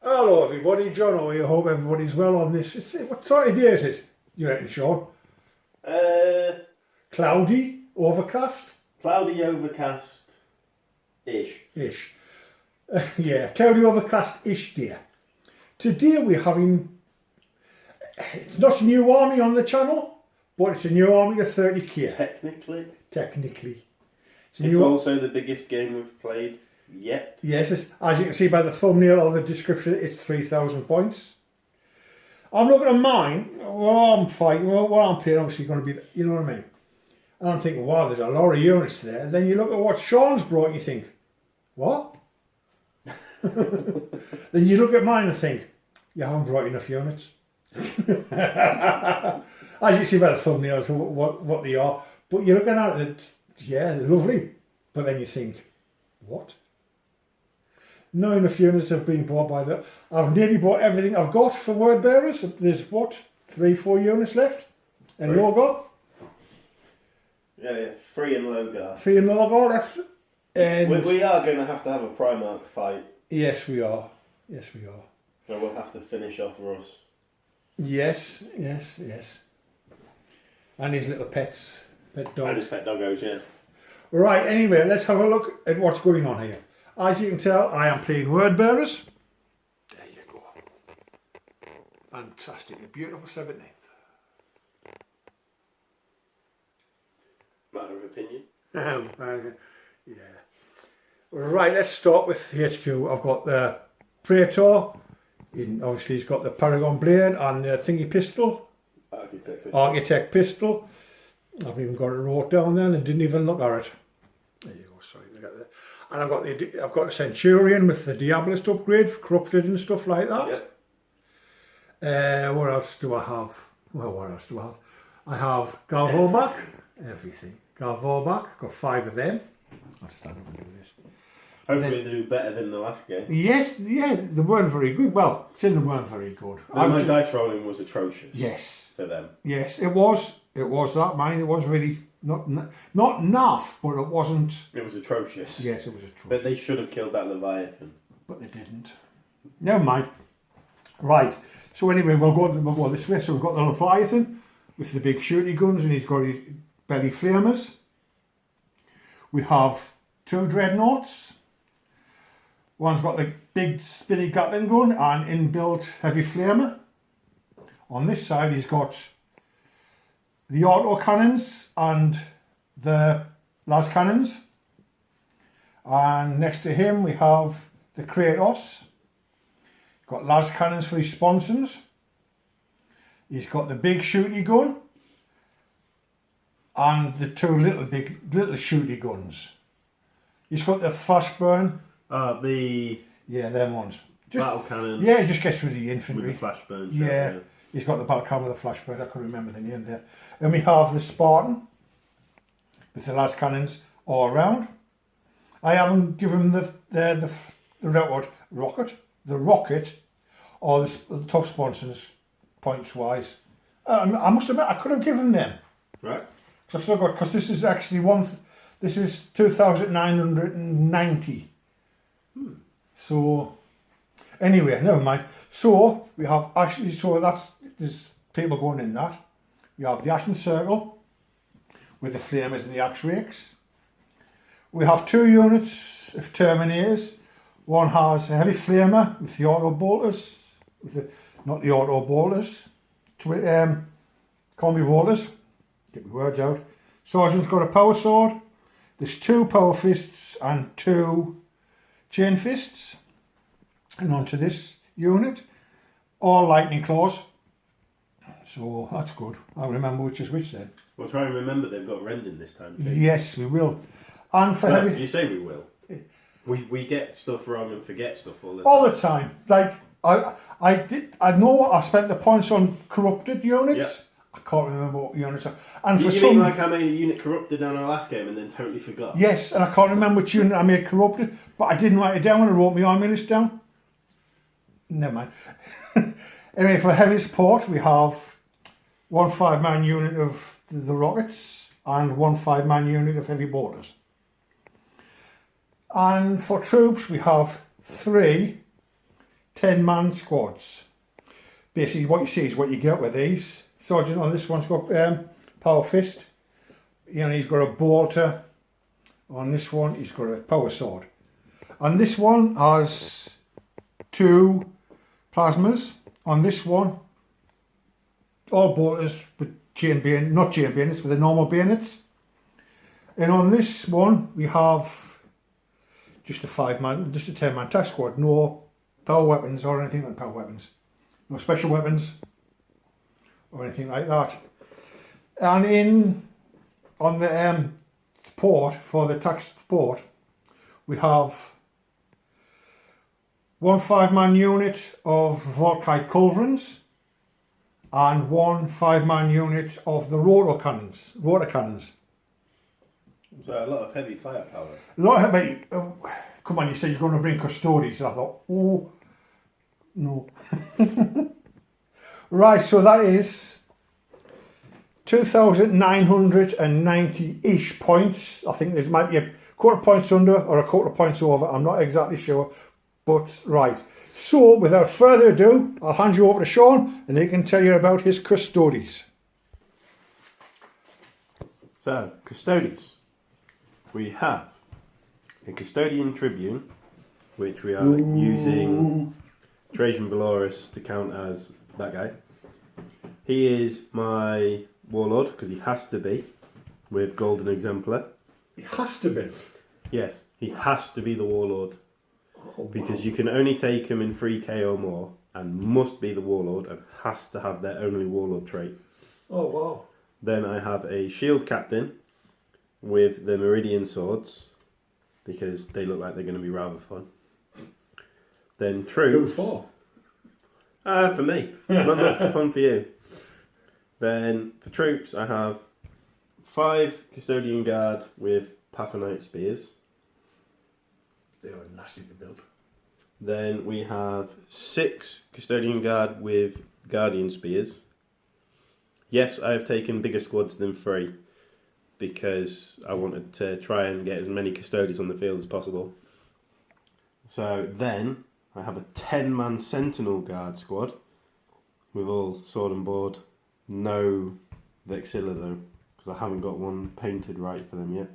Hello everybody, John here. Hope everybody's well on this. What sort of day is it, you reckon, Sean? Cloudy, overcast? Cloudy, overcast-ish. Ish. Yeah, cloudy, overcast-ish day. Today we're having, it's not a new army on the channel, but it's a new army of 30k. Technically. It's also the biggest game we've played yet. Yes, as you can see by the thumbnail or the description, it's 3,000 points. I'm looking at mine, what I'm fighting, what I'm playing, obviously going to be, you know what I mean? And I'm thinking, wow, there's a lot of units there. And then you look at what Sean's brought and you think, what? Then you look at mine and think, you haven't brought enough units. As you see by the thumbnails, what they are. But you're looking at it, yeah, they're lovely. But then you think, what? Not enough units have been bought by the... I've nearly bought everything I've got for word bearers. There's what, 3-4 units left in Logar. Yeah, 3 in Logar. 3 in Logar left. And we are going to have a Primarch fight. Yes, we are. Yes, we are. So we'll have to finish off Russ. Yes. And his little pets, pet dogs. And his pet doggos, yeah. Right, anyway, let's have a look at what's going on here. As you can tell, I am playing word bearers. There you go. Fantastic, a beautiful 17th. Matter of opinion. Yeah. Right, let's start with HQ. I've got the Praetor. Obviously, he's got the Paragon Blade and the thingy pistol. Architect pistol. I've even got it wrote down then and didn't even look at it. There you go, sorry, look at that. And I've got a Centurion with the Diabolist upgrade, corrupted and stuff like that. Yep. What else do I have? Well, what else do I have? I have Galvoback, everything. Galvoback, got 5 of them. I'll stand up and do this. Hopefully they do better than the last game. Yes, yeah, they weren't very good. Well, they weren't very good. No, my dice rolling was atrocious. Yes. For them. Yes, it was. It was that. Mine, it was really not naff, but it wasn't. It was atrocious. Yes, it was atrocious. But they should have killed that Leviathan. But they didn't. Never mind. Right. So anyway, we'll go this way. So we've got the Leviathan with the big shooty guns, and he's got his belly flamers. We have 2 dreadnoughts. One's got the big spinny Gatling gun and inbuilt heavy flamer. On this side, he's got the auto cannons and the las cannons. And next to him, we have the Kratos. Got las cannons for his sponsons. He's got the big shooty gun and the 2 little shooty guns. He's got the flash burn. Yeah, them ones. Battle cannon. Yeah, he just gets rid of the infantry. With the flash burns. Yeah, he's got the battle cannon with the flash burns. I couldn't remember the name there. And we have the Spartan with the las cannons all around. I haven't given the rocket, or the top sponsors points wise. I must admit, I could have given them. Right. I've still got, because this is actually this is 2,990. So, anyway, never mind. So, we have actually, there's people going in that. We have the Ashen Circle with the flamers and the axe rakes. We have 2 units of Terminators. One has a heavy flamer with the auto bolters, not the auto bolters, combi bolters. Get my words out. Sergeant's got a power sword. There's 2 power fists and 2 chain fists. And onto this unit, all lightning claws. So that's good. I'll remember which is which then. We'll try and remember they've got rending this time too. Yes, we will. And for heavy... You say we will. We get stuff wrong and forget stuff all the time. All the time. Like I know I spent the points on corrupted units. Yep. I can't remember what units are. And you mean like I made a unit corrupted on our last game and then totally forgot? Yes, and I can't remember which unit I made corrupted, but I didn't write it down when I wrote my army list down. Never mind. Anyway, for heavy support, we have 1 5-man unit of the rockets and 1 5-man unit of heavy bolters. And for troops, we have 3 10-man squads. Basically what you see is what you get with these. Sergeant on this one's got power fist. You know, he's got a bolter. On this one he's got a power sword. And this one has 2 plasmas. On this one, all bolters with not chain bayonets, with the normal bayonets. And on this one we have just a 10-man task squad. No power weapons or anything like power weapons. No special weapons or anything like that. And on the support, for the tax support, we have 1 5-man unit of Volkite culverins and 1 5-man unit of the rotor cannons. So a lot of heavy firepower. A lot of heavy. Come on, you said you're going to bring Custodes. I thought, oh, no. Right, so that is 2,990-ish points. I think there might be a couple of points under or a couple of points over. I'm not exactly sure. But right. So without further ado, I'll hand you over to Sean and he can tell you about his Custodes. So, Custodes. We have a Custodian Tribune, which we are using Trajan Valorous to count as that guy. He is my warlord, because he has to be, with Golden Exemplar. He has to be? Yes, he has to be the warlord. Oh, because wow. you can only take him in 3k or more, and must be the warlord, and has to have their only warlord trait. Oh, wow. Then I have a shield captain with the Meridian swords, because they look like they're going to be rather fun. Then troops. Who for? For me. Not so fun for you. Then for troops I have 5 Custodian Guard with Pathanite spears. They are nasty to build. Then we have 6 Custodian Guard with Guardian spears. Yes, I have taken bigger squads than 3, because I wanted to try and get as many Custodes on the field as possible. So then I have a 10-man Sentinel Guard squad with all sword and board. No Vexilla though, because I haven't got one painted right for them yet.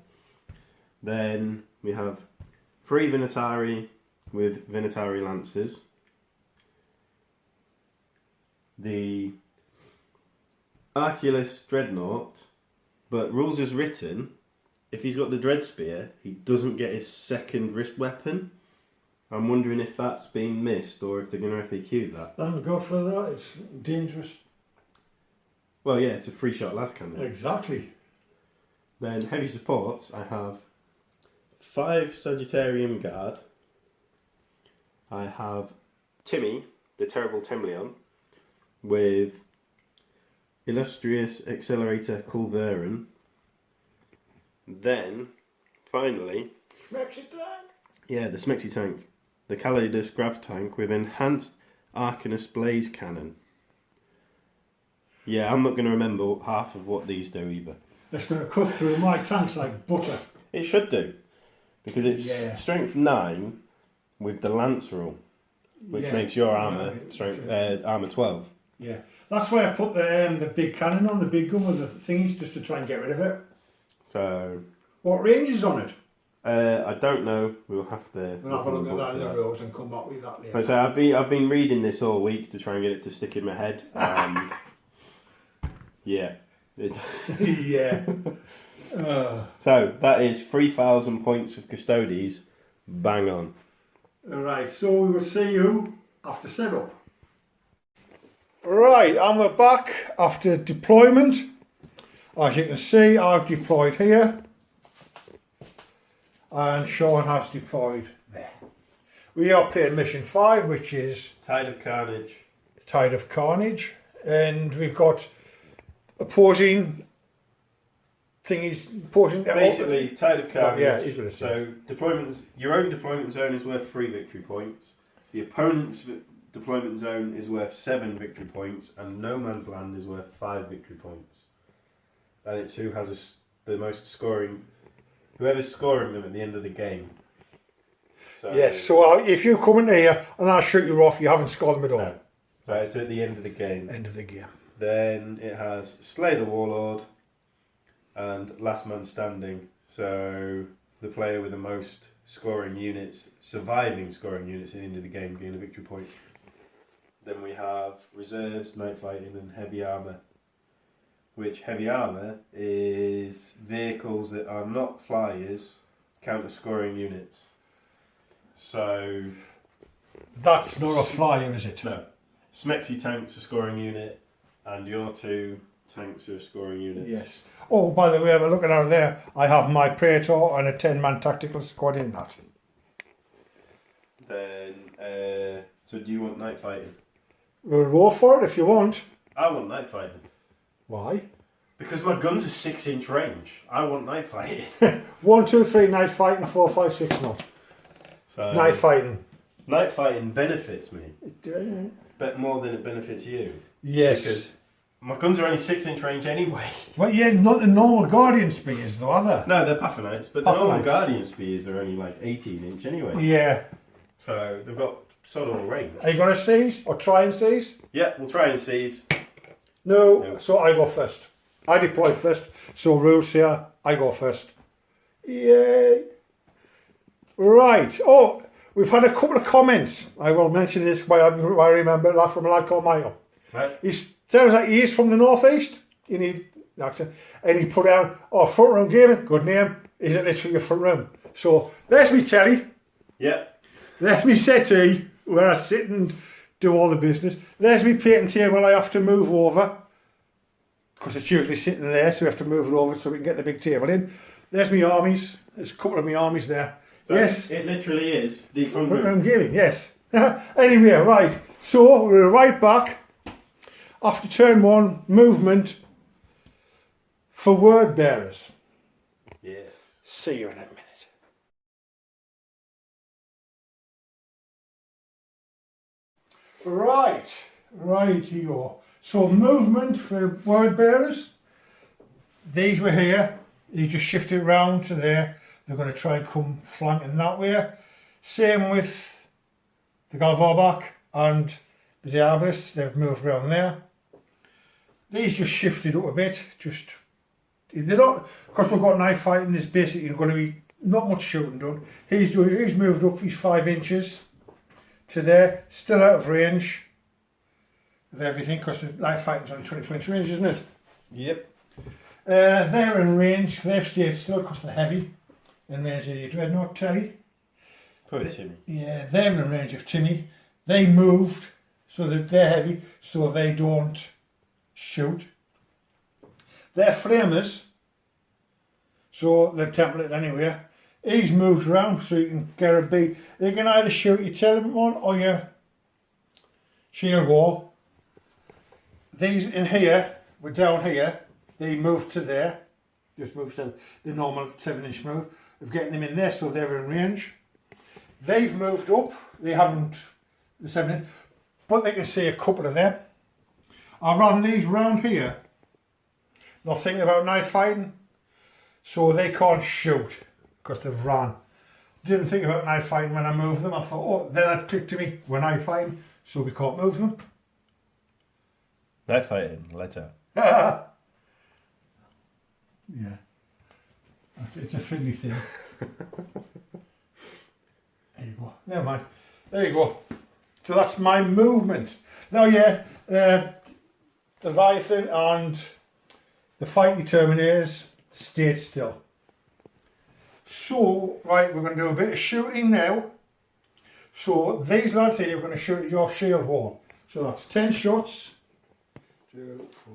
Then we have 3 Vinatari with Vinatari Lancers. The Arculus Dreadnought, but rules as written, if he's got the Dread Spear, he doesn't get his second wrist weapon. I'm wondering if that's been missed or if they're going to FAQ that. Thank God for that, it's dangerous. Well, yeah, it's a 3-shot las cannon. Exactly. Then heavy supports, I have 5 Sagittarium Guard. I have Timmy, the Terrible Timleon, with Illustrious Accelerator Culverin. Then, finally, Smexy tank. Yeah, the Smexy tank. The Calidus Grav tank with enhanced Arcanus Blaze Cannon. Yeah, I'm not going to remember half of what these do either. That's going to cut through my tanks like butter. It should do, because it's strength 9 with the Lance rule, which makes your armour armour 12. Yeah, that's why I put the big cannon on, the big gun with the thingies, just to try and get rid of it. So, what range is on it? I don't know. We'll have to. We'll have a look at that in the road and come back with that later. So I've been reading this all week to try and get it to stick in my head. And yeah. Yeah. So that is 3,000 points of Custodes. Bang on. Alright, so we will see you after setup. Right, and we're back after deployment. As you can see, I've deployed here. And Sean has deployed there. We are playing mission 5, which is Tide of Carnage. Tide of Carnage. And we've got opposing thingies, basically Tide of Carnage. Yeah, so your own deployment zone is worth 3 victory points. The opponent's deployment zone is worth 7 victory points, and No Man's Land is worth 5 victory points. And it's who has the most scoring, whoever's scoring them at the end of the game. So, Yes, so if you come in here and I shoot you off, you haven't scored them at all. no. So it's at the end of the game. End of the game. Then it has Slay the Warlord and Last Man Standing. So the player with the most scoring units, surviving scoring units at the end of the game, gain a victory point. Then we have Reserves, Night Fighting and Heavy Armour. Which heavy armour is vehicles that are not flyers, counter scoring units. So That's not a flyer, is it? no. Smexy tank's a scoring unit and your 2 tanks are a scoring unit. Yes. Oh, by the way, we're looking out there. I have my Praetor and a 10-man tactical squad in that. Then so do you want Night Fighting? We'll roll for it if you want. I want Night Fighting. Why? Because my gun's a 6-inch range. I want Night Fighting. 1, 2, 3, night fighting. 4, 5, 6, no. So Night fighting. Night Fighting benefits me, but more than it benefits you. Yes. Because my guns are only 6-inch range anyway. Well, yeah, not the normal Guardian spears, though, are they? No, they're Pathanites, but the normal Pathanites. Guardian spears are only like 18-inch anyway. Yeah. So they've got solid range. Are you going to seize or try and seize? Yeah, we'll try and seize. No. So I go first. I deploy first. So rules here. I go first. Yay. Right. Oh, we've had a couple of comments. I will mention this by I remember that from a lad called Michael. Right. He sounds like he is from the northeast. And he put down, oh, front room gaming, good name. Is it literally a front room? So there's me telly. Yeah. There's me settee where I sit and do all the business. There's me painting table I have to move over because it's usually sitting there, so we have to move it over so we can get the big table in. There's me armies. There's a couple of me armies there. So yes. It literally is the front Front room. room gaming, yes. Anyway, right. So we're right back after turn 1 movement for word bearers. Yes. See you in a minute. Right here. So movement for word bearers. These were here. You just shift it round to there. They're going to try and come flanking that way. Same with the Galvorbach and the Diablos. They've moved around there. These just shifted up a bit. They're not, because we've got knife fighting. There's basically going to be not much shooting done. He's moved up. He's 5 inches to there. Still out of range of everything because the knife fighting's only 24-inch range, isn't it? Yep. They're in range. They've stayed still because they're heavy. In range of the Dreadnought Telly. Poor Timmy. Yeah, they're in range of Timmy. They moved so that they're heavy, so they don't shoot. They're flamers, so they're template anyway. He's moved around so you can get a beat. They can either shoot your telement one or your shield wall. These in here, we're down here, they moved to there. Just moved to the normal 7-inch move. Of getting them in there so they're in range. They've moved up. They haven't the 7-inch, but they can see a couple of them. I ran these round here. Not thinking about knife fighting, so they can't shoot because they've ran. Didn't think about knife fighting when I moved them. I thought, oh, then it clicked to me when knife fighting, so we can't move them. Knife fighting, let out. Yeah. It's a fiddly thing. There you go. Never mind. There you go. So that's my movement. Now, yeah, the Leviathan and the Fighting Terminators stayed still. So, right, we're going to do a bit of shooting now. So these lads here are going to shoot at your shield wall. So that's 10 shots. 2, 4.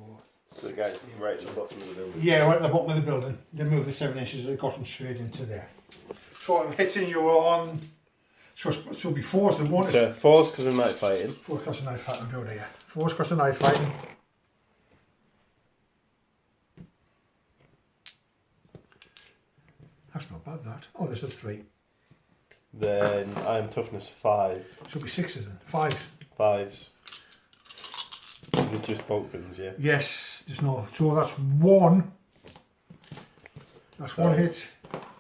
So the guys right at the bottom of the building. Yeah, right at the bottom of the building. They move the 7 inches, they've gotten straight into there. So I'm hitting you on, so it'll be 4s and 1. So 4's because of night fighting. 4's because of knife fighting, do it here. 4's because of knife fighting. That's not bad, that. Oh, there's a 3. Then I'm toughness 5. Should be 6s then. 5s. 5's. This is just bolt guns, yeah? Yes, there's no. So that's 1. That's 1 hit.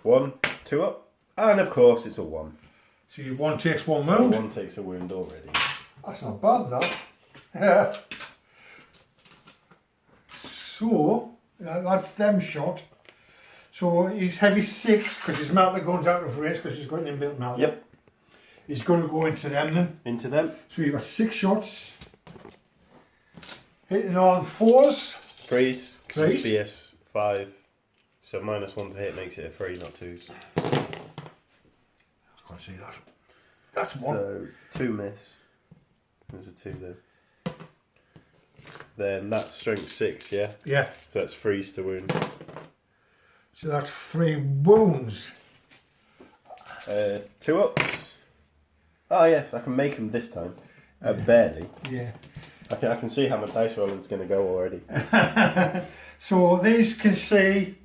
1, 2 up. And of course it's a 1. So one takes one So wound. one takes a wound already. That's not bad, that. Yeah. So, that's them shot. So he's heavy 6 because his melter guns out of range because he's got an inbuilt melter. Yep. He's going to go into them then. Into them. So you've got 6 shots. Hitting on 4s. 3s. Threes. BS 5. So -1 to hit makes it a 3, not 2s. I can't see that. That's 1. So 2 miss. There's a 2 there. Then that's strength 6, yeah? Yeah. So that's 3s to wound. So that's 3 wounds. 2 ups. Oh yes, I can make them this time. Barely. Yeah. I can see how my dice rolling's going to go already. So these can see,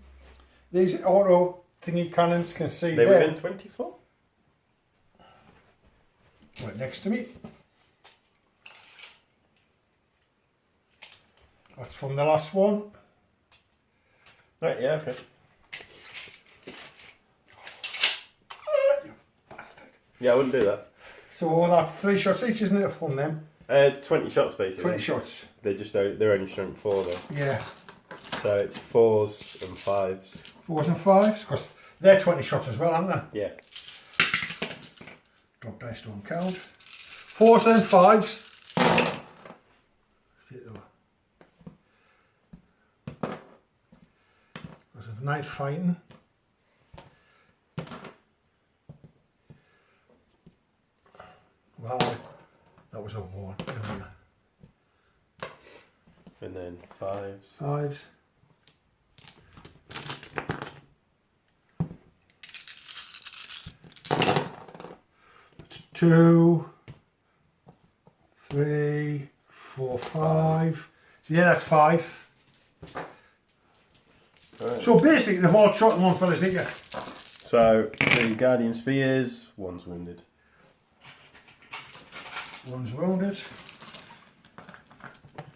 these auto thingy cannons can see They're there. within 24? Right next to me. That's from the last one. Right, yeah, okay. Yeah, I wouldn't do that. So that's 3 shots each, isn't it, from them? 20 shots basically. 20 shots. They're only strength 4 though. Yeah. So it's 4s and 5s. 4s and 5s, because they're 20 shots as well, aren't they? Yeah. Drop dice don't count. 4s and 5s. Because of night fighting. Well, that was a 1. And then 5s. 5s. Two, 3, 4, 5. So yeah, that's 5. Right. So basically, they've all shot in one fella, didn't you? So the Guardian Spears, 1's wounded. 1's wounded.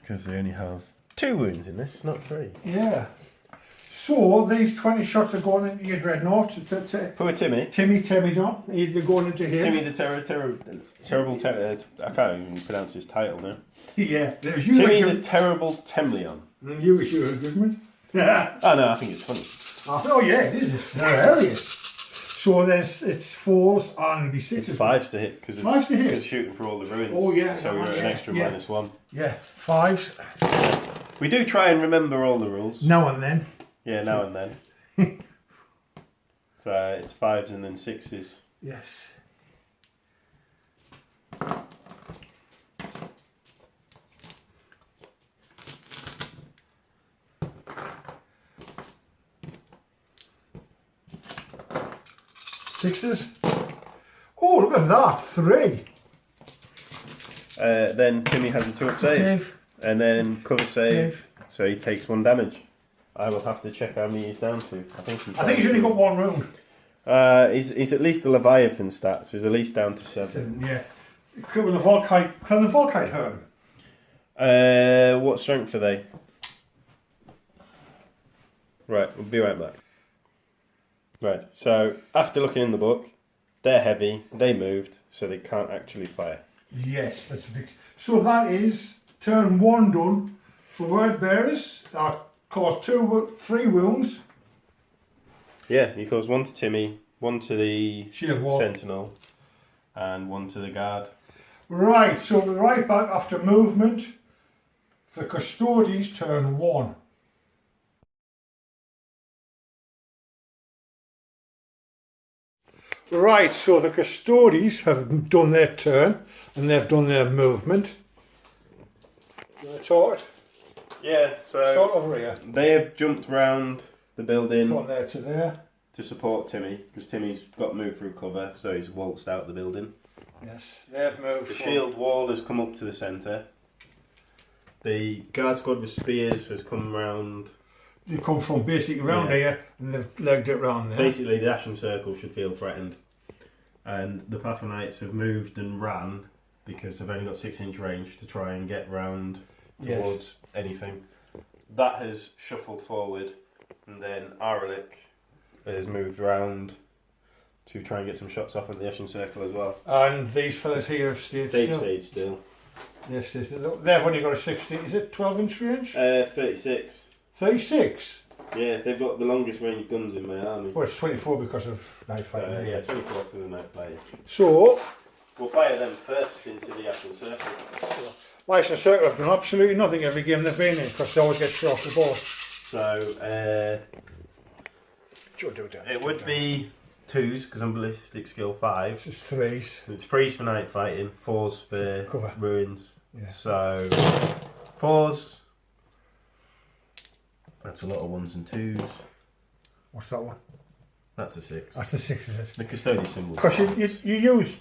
Because they only have 2 wounds in this, not 3. Yeah. So these 20 shots are going into your dreadnought. Poor Timmy. Timmy Don. They're going into him. Timmy the Terrible I can't even pronounce his title now. Yeah. There's you. Timmy like the Terrible Temleon. And you was your government. Yeah. Oh no, I think it's funny. Oh yeah, it is. They're hilarious. So then it's 4s and be 6s. It's 5s to hit because 5s to hit. Because shooting for all the ruins. Oh yeah. So we're at an extra yeah. -1. Yeah. 5s. We do try and remember all the rules. Now and then. Yeah, now and then. So it's 5s and then 6s. Yes. Sixes. Oh, look at that. 3. Then Timmy has a 2-up save. And then cover save. So he takes 1 damage. I will have to check how many he's down to. I think he's only got 1 round. He's at least a Leviathan stat, so he's at least down to 7. Yeah. Can the Volkite hurt him? What strength are they? Right, we'll be right back. Right, so after looking in the book, they're heavy, they moved, so they can't actually fire. Yes, that's a big... So that is turn 1 done for word bearers. That caused 3 wounds. Yeah, he caused 1 to Timmy, 1 to the Shield wall. Sentinel, and 1 to the guard. Right, so we're right back after movement. The Custodes turn 1. Right, so the Custodes have done their turn and they've done their movement. You want to talk it? Yeah, so Sort over here. they have jumped round the building From there to there. to support Timmy, because Timmy's got moved through cover, so he's waltzed out the building. Yes, they've moved. The shield wall has come up to the centre. The guard squad with spears has come round. They come from basically round here and they've legged it round there. Basically, the Ashen Circle should feel threatened. And the Pathonites have moved and ran because they've only got 6-inch range to try and get round towards anything. That has shuffled forward, and then Aralik has moved round to try and get some shots off at the Eshin Circle as well. And these fellas here have stayed They still. stayed still. Yes, they've only got a 16, is it 12-inch range? 36. 36? Yeah, they've got the longest range guns in my army. Well, it's 24 because of night fighting. Yeah, 24 because of night fighting. So, We'll fire them first into the Eshin Circle. my Circle have done absolutely nothing every game they've been in because they always get shot off the board. So, it would be 2s because I'm ballistic skill 5. It's 3s. It's 3s for night fighting, 4s for Cover. ruins. Yeah. So 4s. That's a lot of 1s and 2s. What's that one? That's a 6. That's the 6, is it? The Custodes symbol. Because you use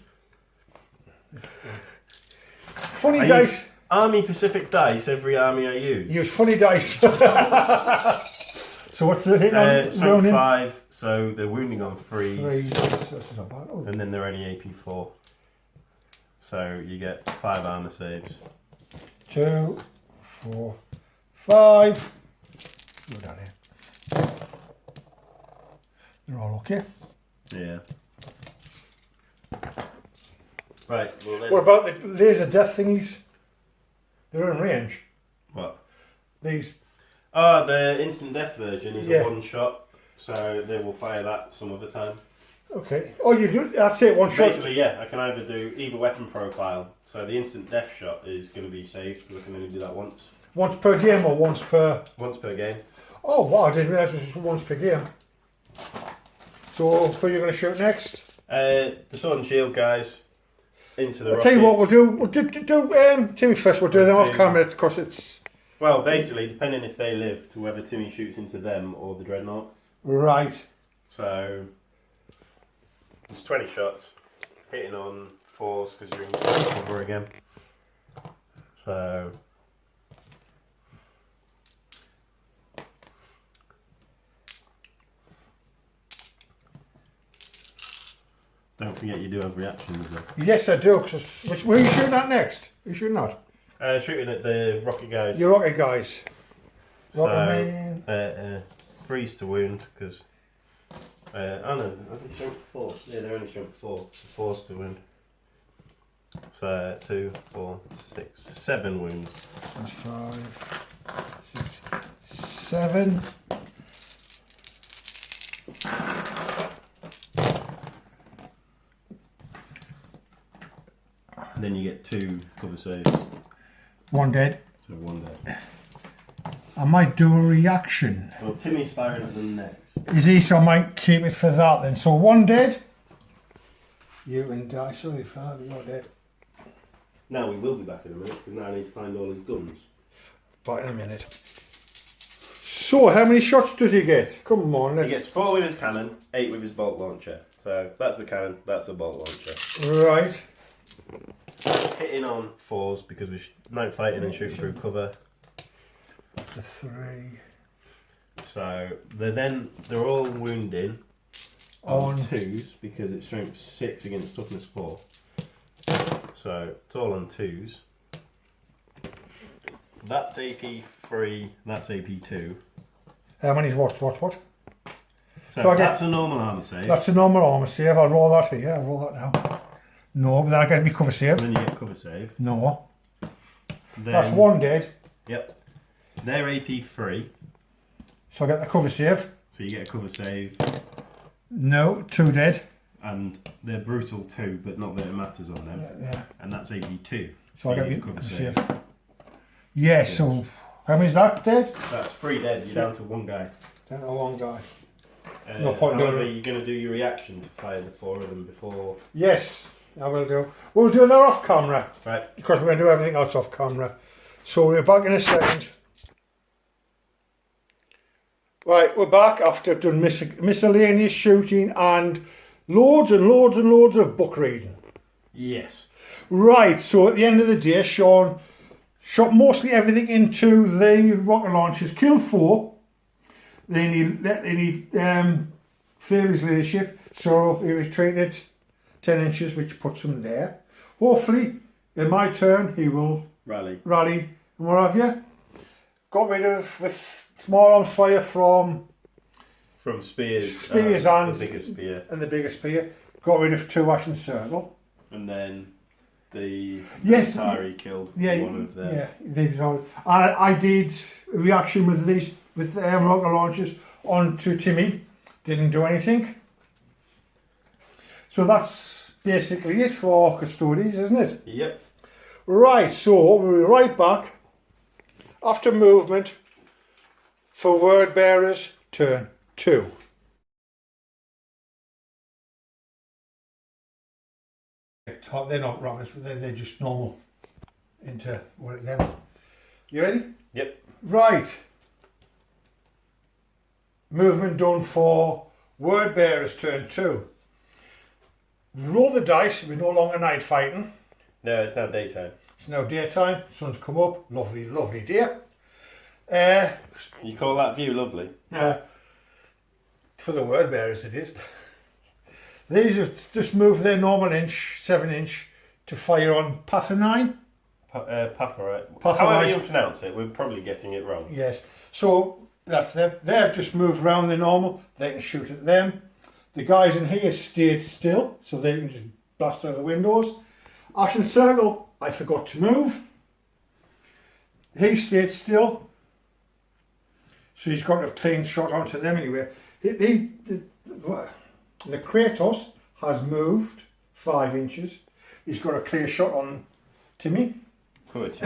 funny I dice. use Army Pacific dice every army I use. You use funny dice. So what's the hit on Strength rounding? 5, so they're wounding on 3s. 3s. That's not bad. Oh. And then they're only AP 4. So you get 5 armour saves. 2, 4, 5. Go down here. They're all okay. Yeah. Right, well then. What about the laser death thingies? They're in range. What? These. The instant death version is Yeah. a 1 shot, so they will fire that some other time. Okay. Oh, you do. That's it. One shot. Basically, yeah, I can either do either weapon profile. So the instant death shot is going to be saved because I can only do that once. Once per game or once per. Once per game. Oh wow! I didn't realise it was just once per game. So, who are you going to shoot next? The sword and shield guys into the I'll rockets. tell you what we'll do. We'll do Timmy first. We'll do them off camera because it's Well, basically, depending if they live to whether Timmy shoots into them or the dreadnought. right. So it's 20 shots, hitting on 4s because you're in cover again. So don't forget you do have reactions though. Yes, I do. Which where are you shooting at next? Are you shooting at? Shooting at the rocket guys. Your rocket guys. Rocket So, man. 3s to wound because. Oh no, are they strength 4? Yeah, they're only strength 4. So 4s to wound. So 2, 4, 6, 7 wounds. That's 5, 6, 7. And then you get 2 cover saves. One dead. So 1 dead. I might do a reaction. Well, Timmy's firing at them next. Is he? So I might keep it for that then. So one dead. You and die. Sorry, father, you're dead. Now we will be back in a minute because now I need to find all his guns. Back in a minute. So how many shots does he get? Come on, He let's. gets 4 with his cannon, 8 with his bolt launcher. So that's the cannon, that's the bolt launcher. Right. Hitting on 4s because we're night fighting and shooting through cover. That's a 3. So they're all wounding on 2s because it's strength 6 against toughness 4. So it's all on 2s. That's AP 3, that's AP 2. How many's what? So So I get- that's a normal armor save. That's a normal armor save. I'll roll that here. I'll roll that now. No, but then I get me cover save. And then you get cover save. No. Then, That's one dead. Yep. They're AP 3, So I get the cover save. so you get a cover save. No, 2 dead. And they're brutal 2, but not that it matters on them. Yeah. And that's AP 2. So I you get me get cover save. Yeah, so how many's that dead? That's 3 dead, you're down to 1 guy. Don't know, one guy. No point doing however, it. you're going to do your reaction to fire the 4 of them before. Yes, I will do. We'll do that off camera. Right. Because we're going to do everything else off camera. So we're back in a second. Right, we're back after doing miscellaneous shooting and loads and loads and loads of book reading. Yes. Right, so at the end of the day, Sean shot mostly everything into the rocket launchers, killed 4. Then he failed his leadership, so he retreated 10 inches, which puts him there. Hopefully, in my turn, he will Rally. and what have you. Got rid of, with small arms fire from From spears. Spears and the bigger spear. And the bigger spear. Got rid of 2 Ashen Circle. And then the Atari killed one of them. Yeah, they've all, I did a reaction with these, with the rocket launchers onto Timmy. Didn't do anything. So that's basically it for Custodes, isn't it? Yep. Right, so we'll be right back after movement for Word Bearers turn 2. They're not rockets, they're just normal into them. You ready? Yep. Right. Movement done for Word Bearers turn 2. Roll the dice, we're no longer night fighting. No, it's now daytime. It's now daytime, sun's come up, lovely, lovely day. You call that view lovely? For the Word Bearers it is. These have just moved their normal 7-inch, to fire on Pathanine. Pathanite. Pathanite. However you pronounce it, we're probably getting it wrong. Yes. So that's them. They've just moved around their normal. They can shoot at them. The guys in here stayed still, so they can just blast out the windows. Ashen Circle, I forgot to move. He stayed still. So he's got a clean shot onto them anyway. The Kratos has moved 5 inches. He's got a clear shot on Timmy. Good.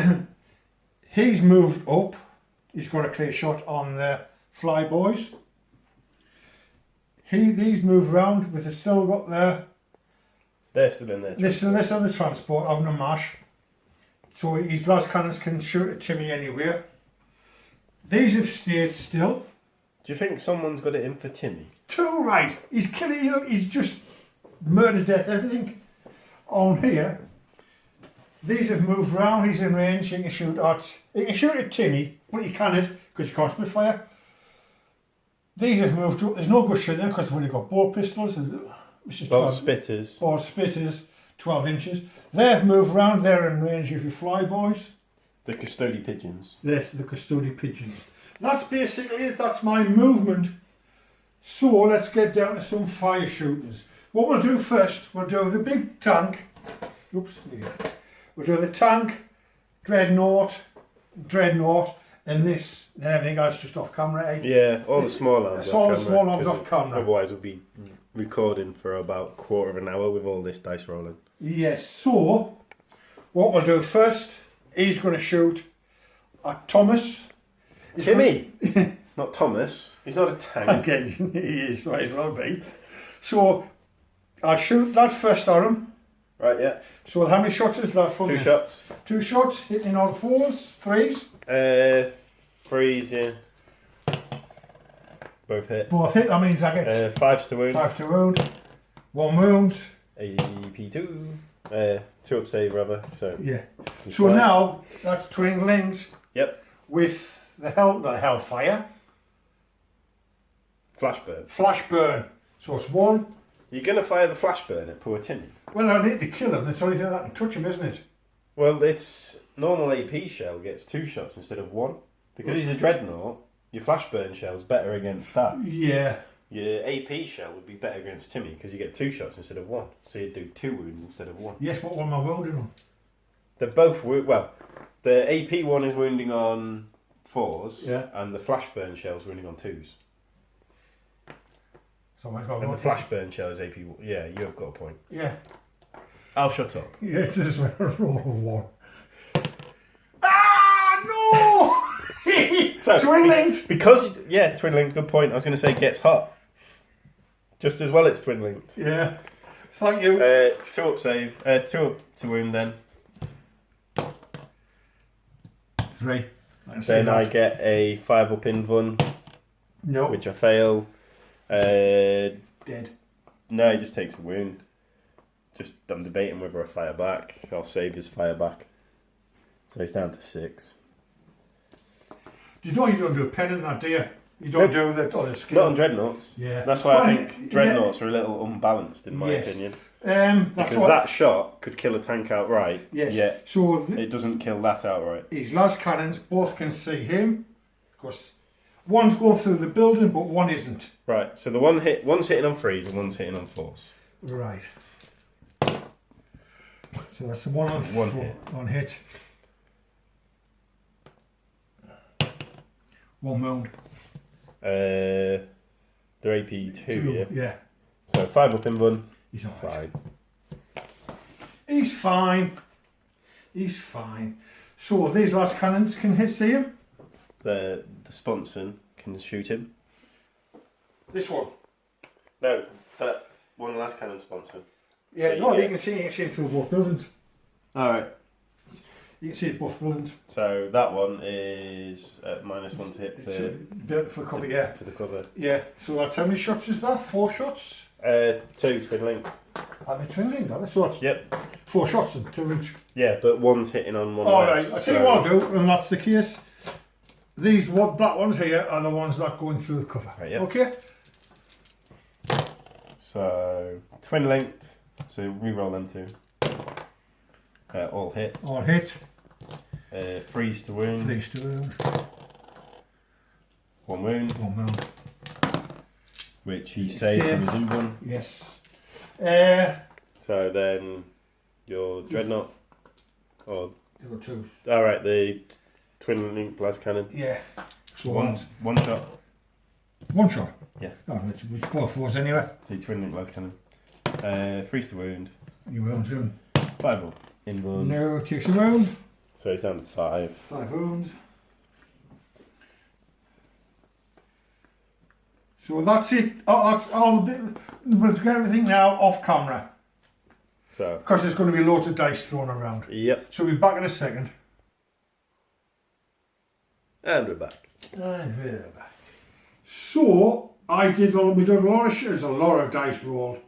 He's moved up. He's got a clear shot on the Flyboys. These move round with still got their. They're still in there. This on the transport having a mash. So his glass cannons can shoot at Timmy anywhere. These have stayed still. Do you think someone's got it in for Timmy? 2 right. He's killing. He's just murder, death, everything. On here, these have moved round. He's in range. He can shoot at Timmy, but he can't because he can't spit fire. These have moved up. There's no good shit there because we've only got bolt pistols. Bolt spitters. Bolt spitters, 12 inches. They've moved round. They're in range of your Flyboys. The Custody pigeons. Yes, the Custody pigeons. That's basically it. That's my movement. So let's get down to some fire shooters. What we'll do first, we'll do the big tank. Oops. We'll do the tank, dreadnought, and this, and everything else just off camera. Eh? Yeah, all the small arms. All the small arms off camera. Otherwise, we'll be recording for about a quarter of an hour with all this dice rolling. Yes. So what we'll do first, he's going to shoot at Thomas. Timmy, not Thomas. He's not a tank. Again, he is, might as well be. So I'll shoot that first at him. Right, yeah. So how many shots is that for 2 me? shots. 2 shots, hitting on 4s, 3s? 3s, yeah. Both hit. Both hit, that means I get 5s to wound. 5 to wound. 1 wound. AP2. 2 up save, rather. So Yeah. So now, that's twin linked. Yep. With the Hellfire. Flashburn. Flashburn. So it's 1. You're going to fire the flashburn at poor Timmy? Well, I need to kill him. It's the only thing that can touch him, isn't it? Well, it's normal AP shell gets 2 shots instead of 1. Because he's a dreadnought, your flashburn shell's better against that. Yeah. Your AP shell would be better against Timmy because you get 2 shots instead of 1. So you'd do 2 wounds instead of 1. Yes, what am I wounding on? They're both, well, the AP one is wounding on 4s, yeah, and the flashburn shell's wounding on 2s. So and the flashburn shell is AP. Yeah, you have got a point. Yeah. I'll shut up. Yeah, it is a roll of 1. Ah, no! So, twin linked! Because, yeah, twin linked, good point. I was going to say gets hot. Just as well it's twin linked. Yeah. Thank you. 2 up save. 2 up to wound then. 3. Then I get a 5 up invuln. No. Which I fail. Dead. No, he just takes a wound. I'm debating whether I fire back. I'll save his fire back. So he's down to 6. You don't do a pen in that, do you? You don't do that on a skill. Not on dreadnoughts. Yeah. That's why I think dreadnoughts are a little unbalanced in my opinion. Because that shot could kill a tank outright. Yes. Yet so it doesn't kill that outright. His last cannons both can see him. Because One's going through the building, but one isn't. Right, so the one's hitting on 3s and one's hitting on 4s. Right. So that's the one on one hit. One wound. They're AP 2, yeah? Yeah. So 5 up in one. He's all right. Fine. He's fine. He's fine. So these last cannons can see him? The sponsor can shoot him. This one? No, that one last cannon sponsor. Yeah, so no, you can see him through both buildings. Alright. You can see it both buildings. So that one is at -1 to hit for cover, yeah. For the cover. Yeah, so that's how many shots is that? 4 shots? 2 twin link. Are they twin linked, are they? So that's Yep. 4 shots and 2 each. Yeah, but one's hitting on one. Alright, I'll tell you what I'll do, and that's the case. These black ones here are the ones that are going through the cover. Right, yep. Okay? So, twin linked, so re-roll them 2. All hit. All hit. Freeze to wound. Freeze to wound. 1 wound. 1 wound. Which he saves in his in-one. Yes. So then your dreadnought. Oh. There were 2. Alright, the twin link blast cannon. Yeah. So one shot. 1 shot? Yeah. Oh, it's both of us anyway. So twin link blast cannon. Freeze to wound. You wound him. 5 up. In one. No, takes a wound. So he's down to 5. 5 wounds. So that's it. Oh, that's all the bit. We'll get everything now off camera. So. Because there's going to be loads of dice thrown around. Yep. So we'll be back in a second. And we're back. And we're back. So we did a lot of shit. There's a lot of dice rolled.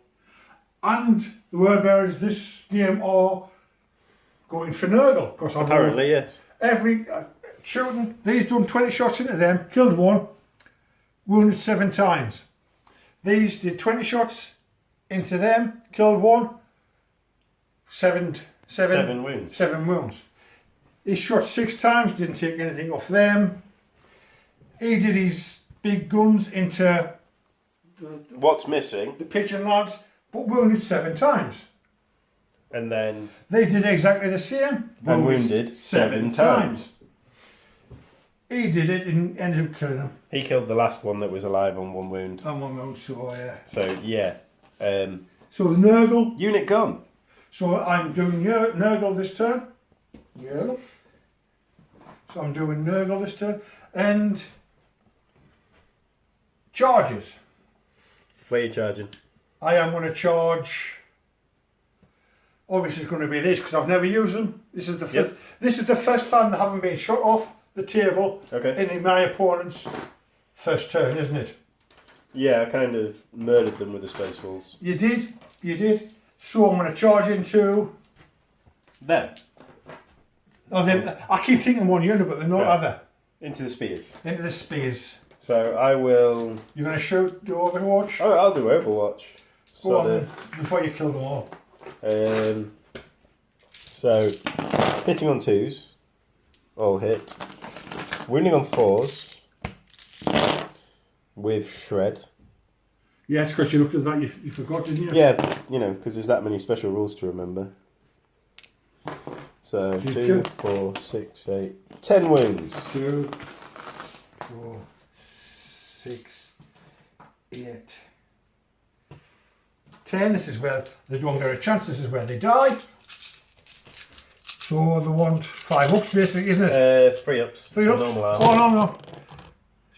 And the word bearers this game are going for Nurgle. Apparently, yes. Every shooting, these done 20 shots into them, killed 1, wounded 7 times. These did 20 shots into them, killed 1, 7 wounds. 7 wounds. He shot 6 times, didn't take anything off them. He did his big guns into What's missing? the pigeon lads, but wounded 7 times. And then They did exactly the same. and wounded 7 times. He did it and ended up killing him. He killed the last one that was alive on 1 wound. And 1 wound, so yeah. So yeah. So the Nurgle. Unit gone. So I'm doing Nurgle this turn. Yeah. So I'm doing Nurgle this turn. And charges. Where are you charging? I am going to charge. Obviously, it's going to be this because I've never used them. This is the first. Yep. This is the first time they haven't been shot off the table Okay. in my opponent's first turn, isn't it? Yeah, I kind of murdered them with the space walls. You did. You did. So I'm going to charge into. Then Oh, I keep thinking 1 unit, but they're not, Right. are into the spears. they? Into the spears. So I will. You're going to shoot the Overwatch? Oh, I'll do Overwatch. Go on So, then, before you kill them all. so hitting on 2s, all hit. Wounding on 4s with shred. Yes, because you looked at that, you forgot, didn't you? Yeah, you know, because there's that many special rules to remember. So 2, 4, 6, 8, 10 wounds. 2, 4, 6, 8, 10. This is where they don't get a chance. This is where they die. So they want 5 ups, basically, isn't it? 3 ups. 3 So ups. normal armor. Oh no.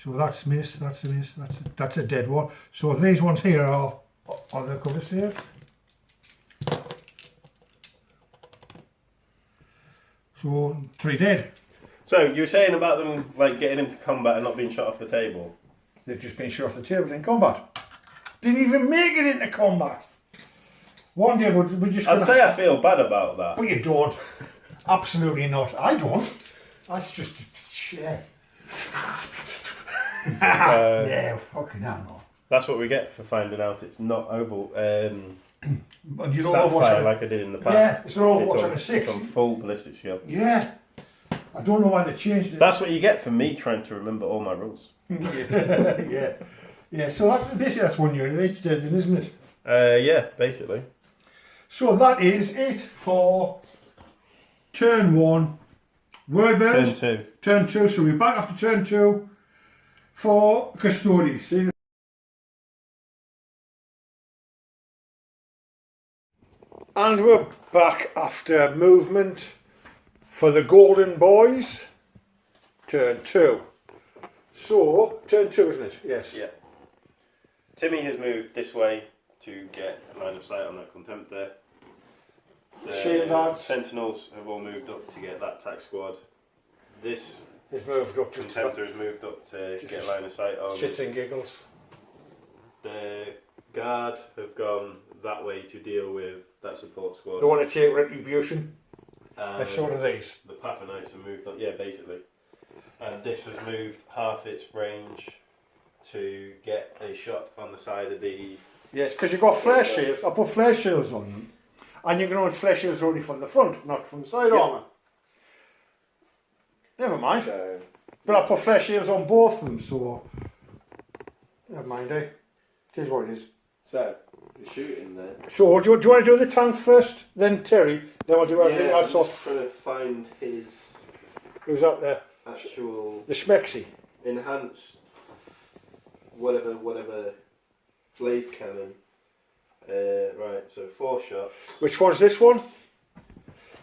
So that's miss. That's a miss. That's a dead one. So these ones here are the cover save. So 3 dead. So you were saying about them like getting into combat and not being shot off the table. They've just been shot off the table in combat. Didn't even make it into combat. One day we're just. I'd say I feel bad about that. But you don't. Absolutely not. I don't. That's just yeah. Yeah, fucking hell no. That's what we get for finding out it's not oval. But you don't Stat know fire like I did in the past. Yeah, it's not Overwatch on a 6. It's on full ballistic skill. Yeah. I don't know why they changed it. That's what you get for me trying to remember all my rules. Yeah. Yeah, so basically that's 1 unit each day then, isn't it? Yeah, basically. So that is it for turn 1. Word Turn bearers. 2. Turn 2, so we're back after turn 2 for Custodes. See? And we're back after movement for the Golden Boys. Turn 2. So, turn 2, isn't it? Yes. Yeah. Timmy has moved this way to get a line of sight on that contemptor. The Shield lads. Sentinels have all moved up to get that tack squad. This He's moved up to contemptor has moved up to get a line of sight on. shits and giggles. The guard have gone that way to deal with that support squad. They want to take retribution. They're sort of these. The Pathanites have moved up, yeah, basically. And this has moved half its range to get a shot on the side of the... Yes, because you've got flare shields. I put flare shields on them. And you can only flare shields only from the front, not from the side armour. Never mind. So, But I put flare shields on both of them, so... Never mind, eh? It is what it is. so the shooting there. So, do you want to do the tank first, then Terry, then I'll do everything Yeah, I'm else just off. trying to find his Who's that there? actual The Schmexy. enhanced whatever blaze cannon. Right, so 4 shots. Which one's this one?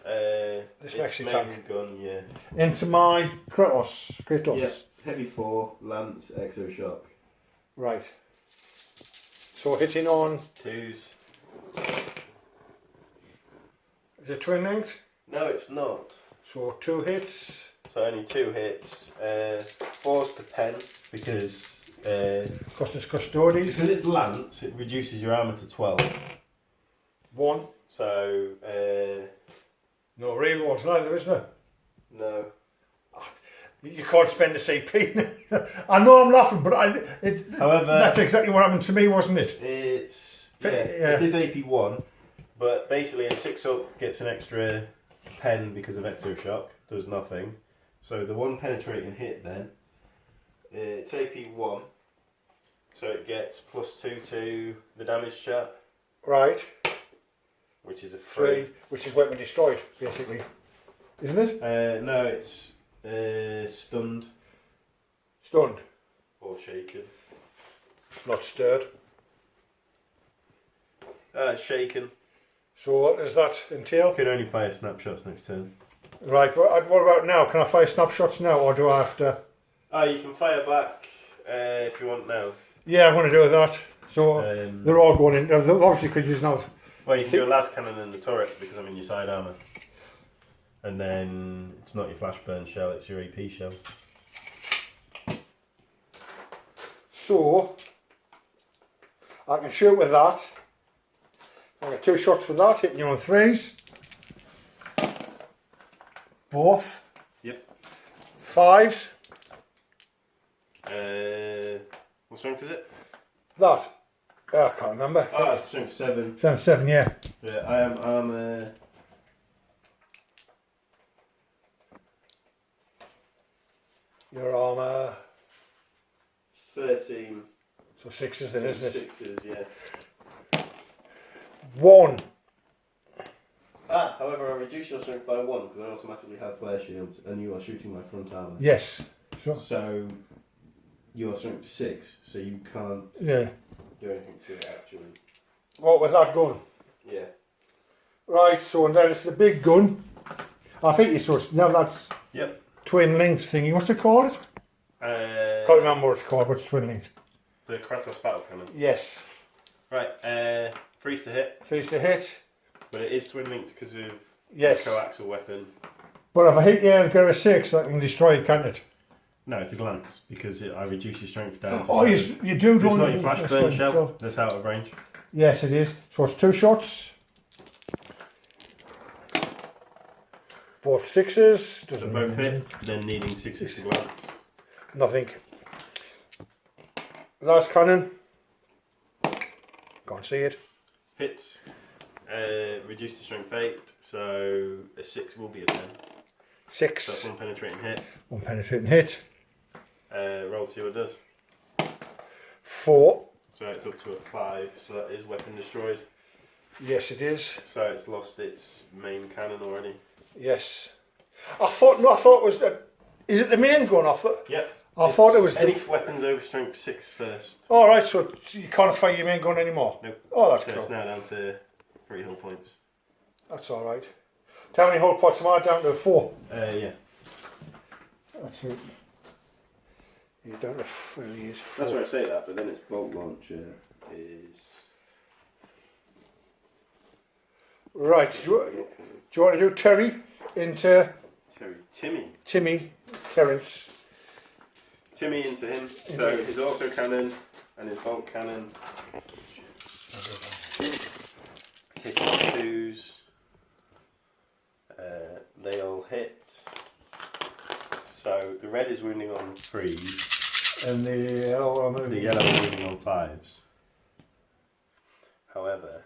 It's Schmexy main tank. gun, yeah. Into my Kratos. Yeah, heavy 4, lance, exo shock. Right. So hitting on, 2s. is it twin linked? No, it's not. So 2 hits. So only 2 hits. 4's to 10 because Custodes. because it's lance, it reduces your armour to 12. 1. So No real ones neither, is there? no. You can't spend a CP. I know I'm laughing, but However, that's exactly what happened to me, wasn't it? It's Yeah. it is AP1, but basically a 6 up gets an extra pen because of exo shock. Does nothing. So the 1 penetrating hit then, it's AP1, so it gets +2 to the damage shot, Right. which is a 3, 3. which is weapon destroyed, basically. Isn't it? No, it's stunned Stunned. or shaken. Not stirred. Shaken. So what does that entail? You can only fire snapshots next turn. Right, but what about now? Can I fire snapshots now, or do I have to... You can fire back if you want now. Yeah, I'm going to do that. So they're all going in. Obviously, could use now. Well, you can do a last cannon in the turret because I'm in your side armour. And then it's not your flash burn shell, it's your AP shell. So I can shoot with that. I get 2 shots with that, hitting you on 3s. Both. Yep. 5s. What strength is it? That. I can't remember. It's strength 7. 7, yeah. Yeah, I am armour. Your armour. 13. So 6s then, isn't it? 6s, yeah. 1. However, I reduce your strength by 1 because I automatically have flare shields and you are shooting my front armour. Yes. So your strength 6, so you can't Yeah. do anything to it actually. What was that gun? Yeah. Right, so and then it's the big gun. I think it's just, now that's Yep. twin linked thingy. What's it called? Can't remember what it's called, but it's twin linked. The Kratos battle cannon. Yes. Right, 3's to hit, 3's to hit. but it is twin linked because of Yes. the coaxial weapon. But if I hit you and get a 6, that can destroy it, can't it? No, it's a glance because I reduce your strength down to Oh, 7. you do, It's don't not you? your flash That's burn fine. shell that's out of range. Yes, it is. So it's 2 shots. Both 6s. So both hit, then needing 6s to glance. Nothing. Last cannon. Can't see it. Hits, reduce to strength 8, so a 6 will be a 10. So that's 6. 1 penetrating hit. 1 penetrating hit. Roll see what it does. 4. So it's up to a 5, so that is weapon destroyed. Yes, it is. So it's lost its main cannon already. Yes. I thought it was the. Is it the main gun off it? Yep. I thought it was any weapons over strength 6 first. All right, so you can't fire your main gun anymore. Nope. Oh, that's so cool. it's now down to 3 hull points. That's all right. How many hull points am I down to? 4. Yeah. That's it. You're down to 4. That's where I say that, but then its bolt launcher is. Right. Do you want to do Terry into Timmy. Terence. Timmy into him. So his auto cannon and his bolt cannon. Hitting 2s. They all hit. So the red is wounding on 3s. And the yellow is wounding on 5s. However,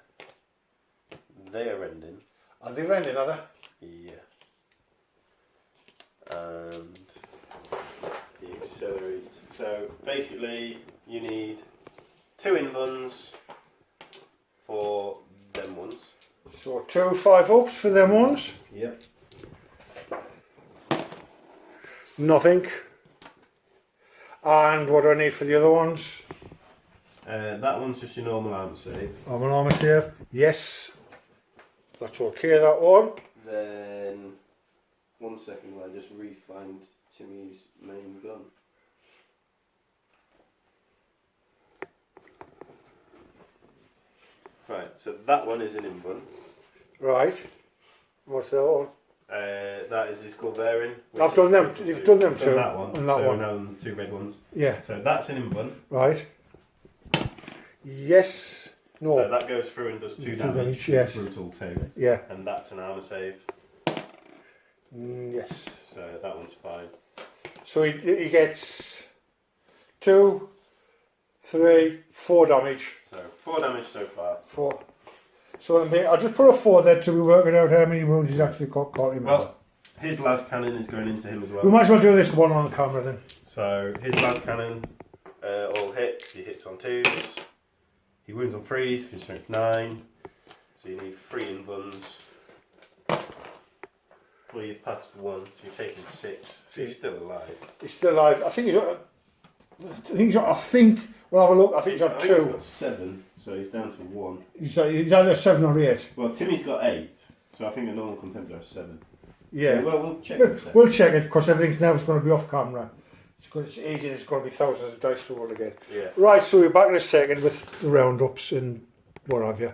they are rending. Are they rending, are they? Yeah. And the accelerate. So basically, you need 2 inbuns for them ones. So 2 5-ups for them ones. Yep. Nothing. And what do I need for the other ones? That one's just your normal armor save. I'm an armor save. Yes. That's okay, that one. Then, 1 second while I just re-find Timmy's main gun. Right, so that one is an inbun. Right. What's the other one? That is his Culverin. I've done them. You've done them too. That one. And that so one. Now the 2 red ones. Yeah. So that's an inbun. Right. Yes. No. So that goes through and does 2 damage. Yes. Brutal 2. Yeah. And that's an armor save. Yes. So that one's fine. So he gets 2, 3, 4 damage. So 4 damage so far. 4. So I'll just put a 4 there to be working out how many wounds he's actually got. Can't remember. Well, his last cannon is going into him as well. We might as well do this one on camera then. So his last cannon all hit. He hits on 2s. He wounds on 3s. His strength 9. So you need 3 inbuns. Well, you've passed 1, so you're taking 6. So he's still alive. He's still alive. I think he's got. We'll have a look. I think he's got 2. He's got 7, so he's down to 1. He's either 7 or 8. Well, Timmy's got 8, so I think a normal contemptor has 7. Yeah. Well, we'll check. In a second. We'll check it because everything's now going to be off camera. It's easy. There's going to be thousands of dice to roll again. Yeah. Right. So we're back in a second with the roundups and what have you.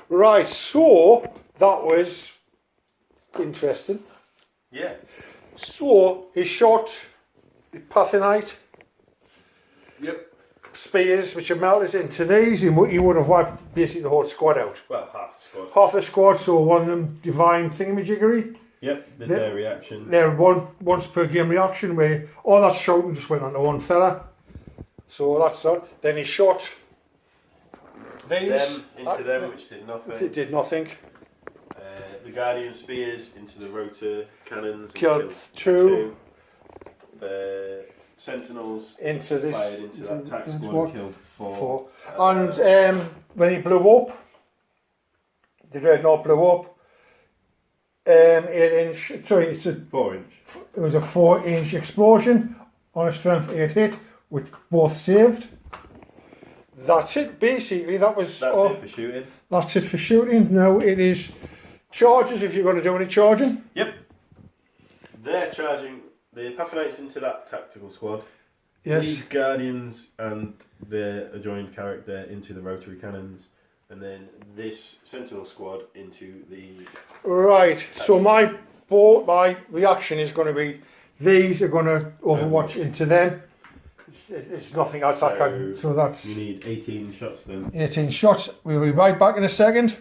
Right. So that was interesting. Yeah. So he shot the Pathinite. Yep. Spears which are melted into these. He would have wiped basically the whole squad out. Well, half the squad. Half the squad. So one of them divine thingamajiggery. Yep, did their reaction. They're once per game reaction where all that shouting just went onto one fella. So that's that. Then he shot these. Them into them, which did nothing. It did nothing. The Guardian Spears into the rotor cannons. Killed 2. The Sentinels into this. fired into that attack squad and killed 4. And when he blew up, the dreadnought blew up. 8-inch. Sorry, it's a 4-inch. It was a 4-inch explosion on a strength 8 hit, which both saved. That's it. Basically, that's it for shooting. That's it for shooting. Now it is charges. If you're going to do any charging. Yep. They're charging the Pathinites into that tactical squad. Yes. These Guardians and their adjoined character into the rotary cannons. And then this Sentinel squad into the... Right, so my reaction is going to be, these are going to overwatch into them. It's nothing else I can, so that's... You need 18 shots then. 18 shots, we'll be right back in a second.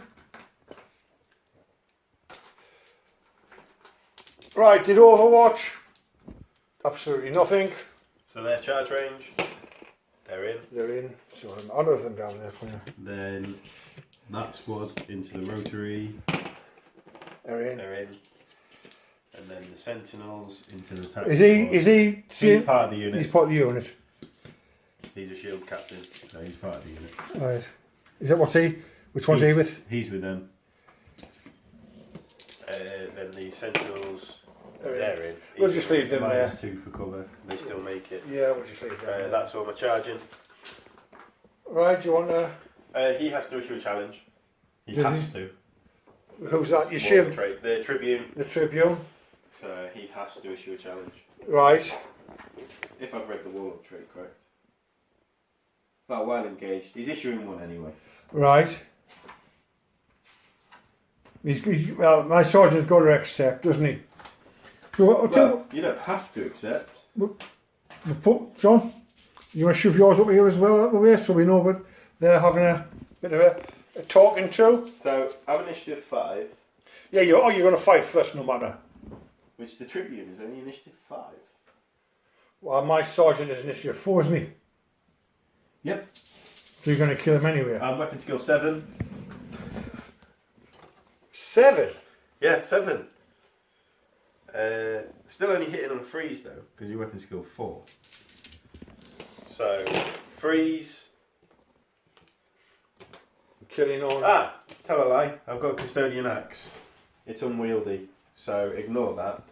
Right, did overwatch? Absolutely nothing. So their charge range, they're in. They're in, so I'll move them down there for you. Then that squad into the rotary. They're in. They're in. And then the Sentinels into the tactical. He's part of the unit. He's part of the unit. He's a shield captain, so he's part of the unit. Right. Is that what's he? Which one's he with? He's with them. Then the Sentinels, they're in. We'll just leave them there. -2 for cover. They still make it. Yeah, we'll just leave them there. That's all my charging. Right, do you want to... He has to issue a challenge. He has to. Who's that? Your shield? The Tribune. The Tribune. So he has to issue a challenge. Right. If I've read the Warlock trait correct. Well engaged. He's issuing one anyway. Right. Well, my sergeant's got to accept, doesn't he? So, you don't have to accept. John, you want to shove yours up here as well out the way so we know what they're having a bit of a talking to? So, I'm initiative 5. Yeah, you're going to fight first no matter. Which the Tribune is only initiative 5. Well, my sergeant is initiative 4, isn't he? Yep. So you're going to kill him anyway? Weapon skill 7. 7? Yeah, 7. Still only hitting on freeze though, because your weapon skill 4. So, freeze. Killing on. Tell a lie. I've got a Custodian Axe. It's unwieldy, so ignore that.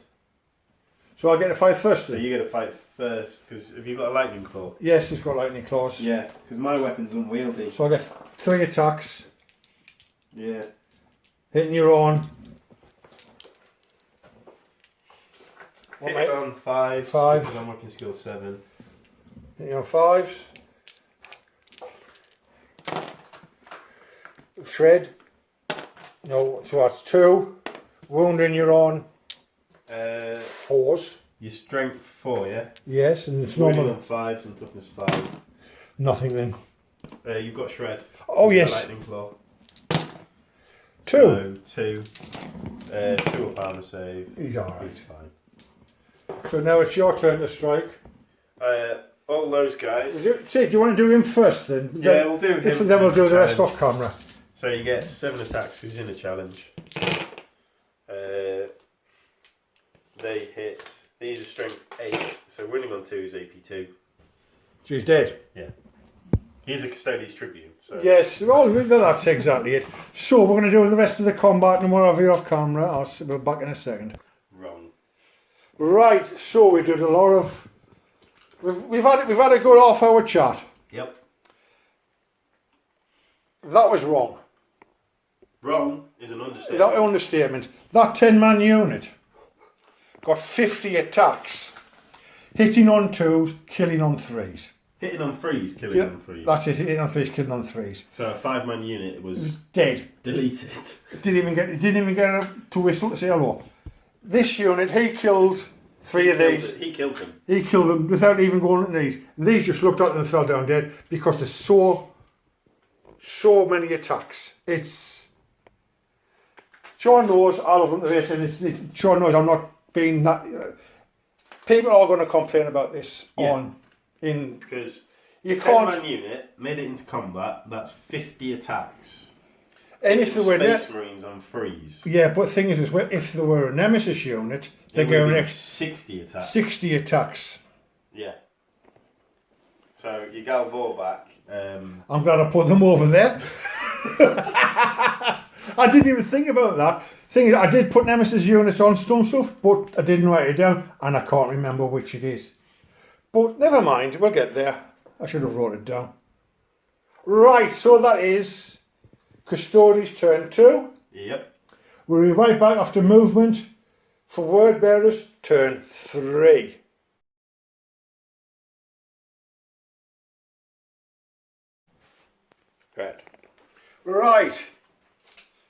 So I get to fight first then? So you get to fight first, because have you got a Lightning Claw? Yes, it's got lightning claws. Yeah, because my weapon's unwieldy. So I get 3 attacks. Yeah. Hitting your own. Hit on 5. 5. Because I'm weapon skill 7. Hitting on 5s. Shred. No, so that's 2. Wounding your own. 4s. Your strength 4, yeah? Yes, and it's Wounding normal. on 5s and toughness 5. Nothing then. You've got shred. Oh yes. Lightning Claw. 2. So, 2 up armor save. He's alright. He's fine. So now it's your turn to strike. All those guys. See, do you want to do him first then? Yeah, we'll do him. Then we'll do the rest off camera. So you get 7 attacks. Who's in a challenge? They hit. These are strength 8. So winning on 2 is AP 2. So he's dead. Yeah. He's a Custodes Tribune. So. Yes, well, that's exactly it. So we're going to do the rest of the combat and we'll have you off camera. I'll be back in a second. Wrong. Right, so we did a lot of... We've had a good half-hour chat. Yep. That was wrong. Wrong is an understatement. That understatement. That 10-man unit got 50 attacks, hitting on 2s, killing on 3s. Hitting on 3s, killing on 3s. That's it. Hitting on 3s, killing on 3s. So a 5-man unit was dead. Deleted. Didn't even get to whistle to say hello. This unit, he killed 3 of these. He killed them. He killed them without even going at these. These just looked at them and fell down dead because there's so many attacks. It's Sean knows I love him to this, and Sean knows I'm not being that. People are going to complain about this because you 10-man unit made it into combat. That's 50 attacks. And if they were Space Marines on freeze. Yeah, but the thing is, if there were a Nemesis unit, they're going 60 attacks. 60 attacks. Yeah. So you go Vorback. I'm glad I put them over there. I didn't even think about that. Thing is, I did put Nemesis units on some stuff, but I didn't write it down, and I can't remember which it is. But never mind, we'll get there. I should have wrote it down. Right, so that is Custodes turn 2. Yep. We'll be right back after movement for Word Bearers turn 3. Right.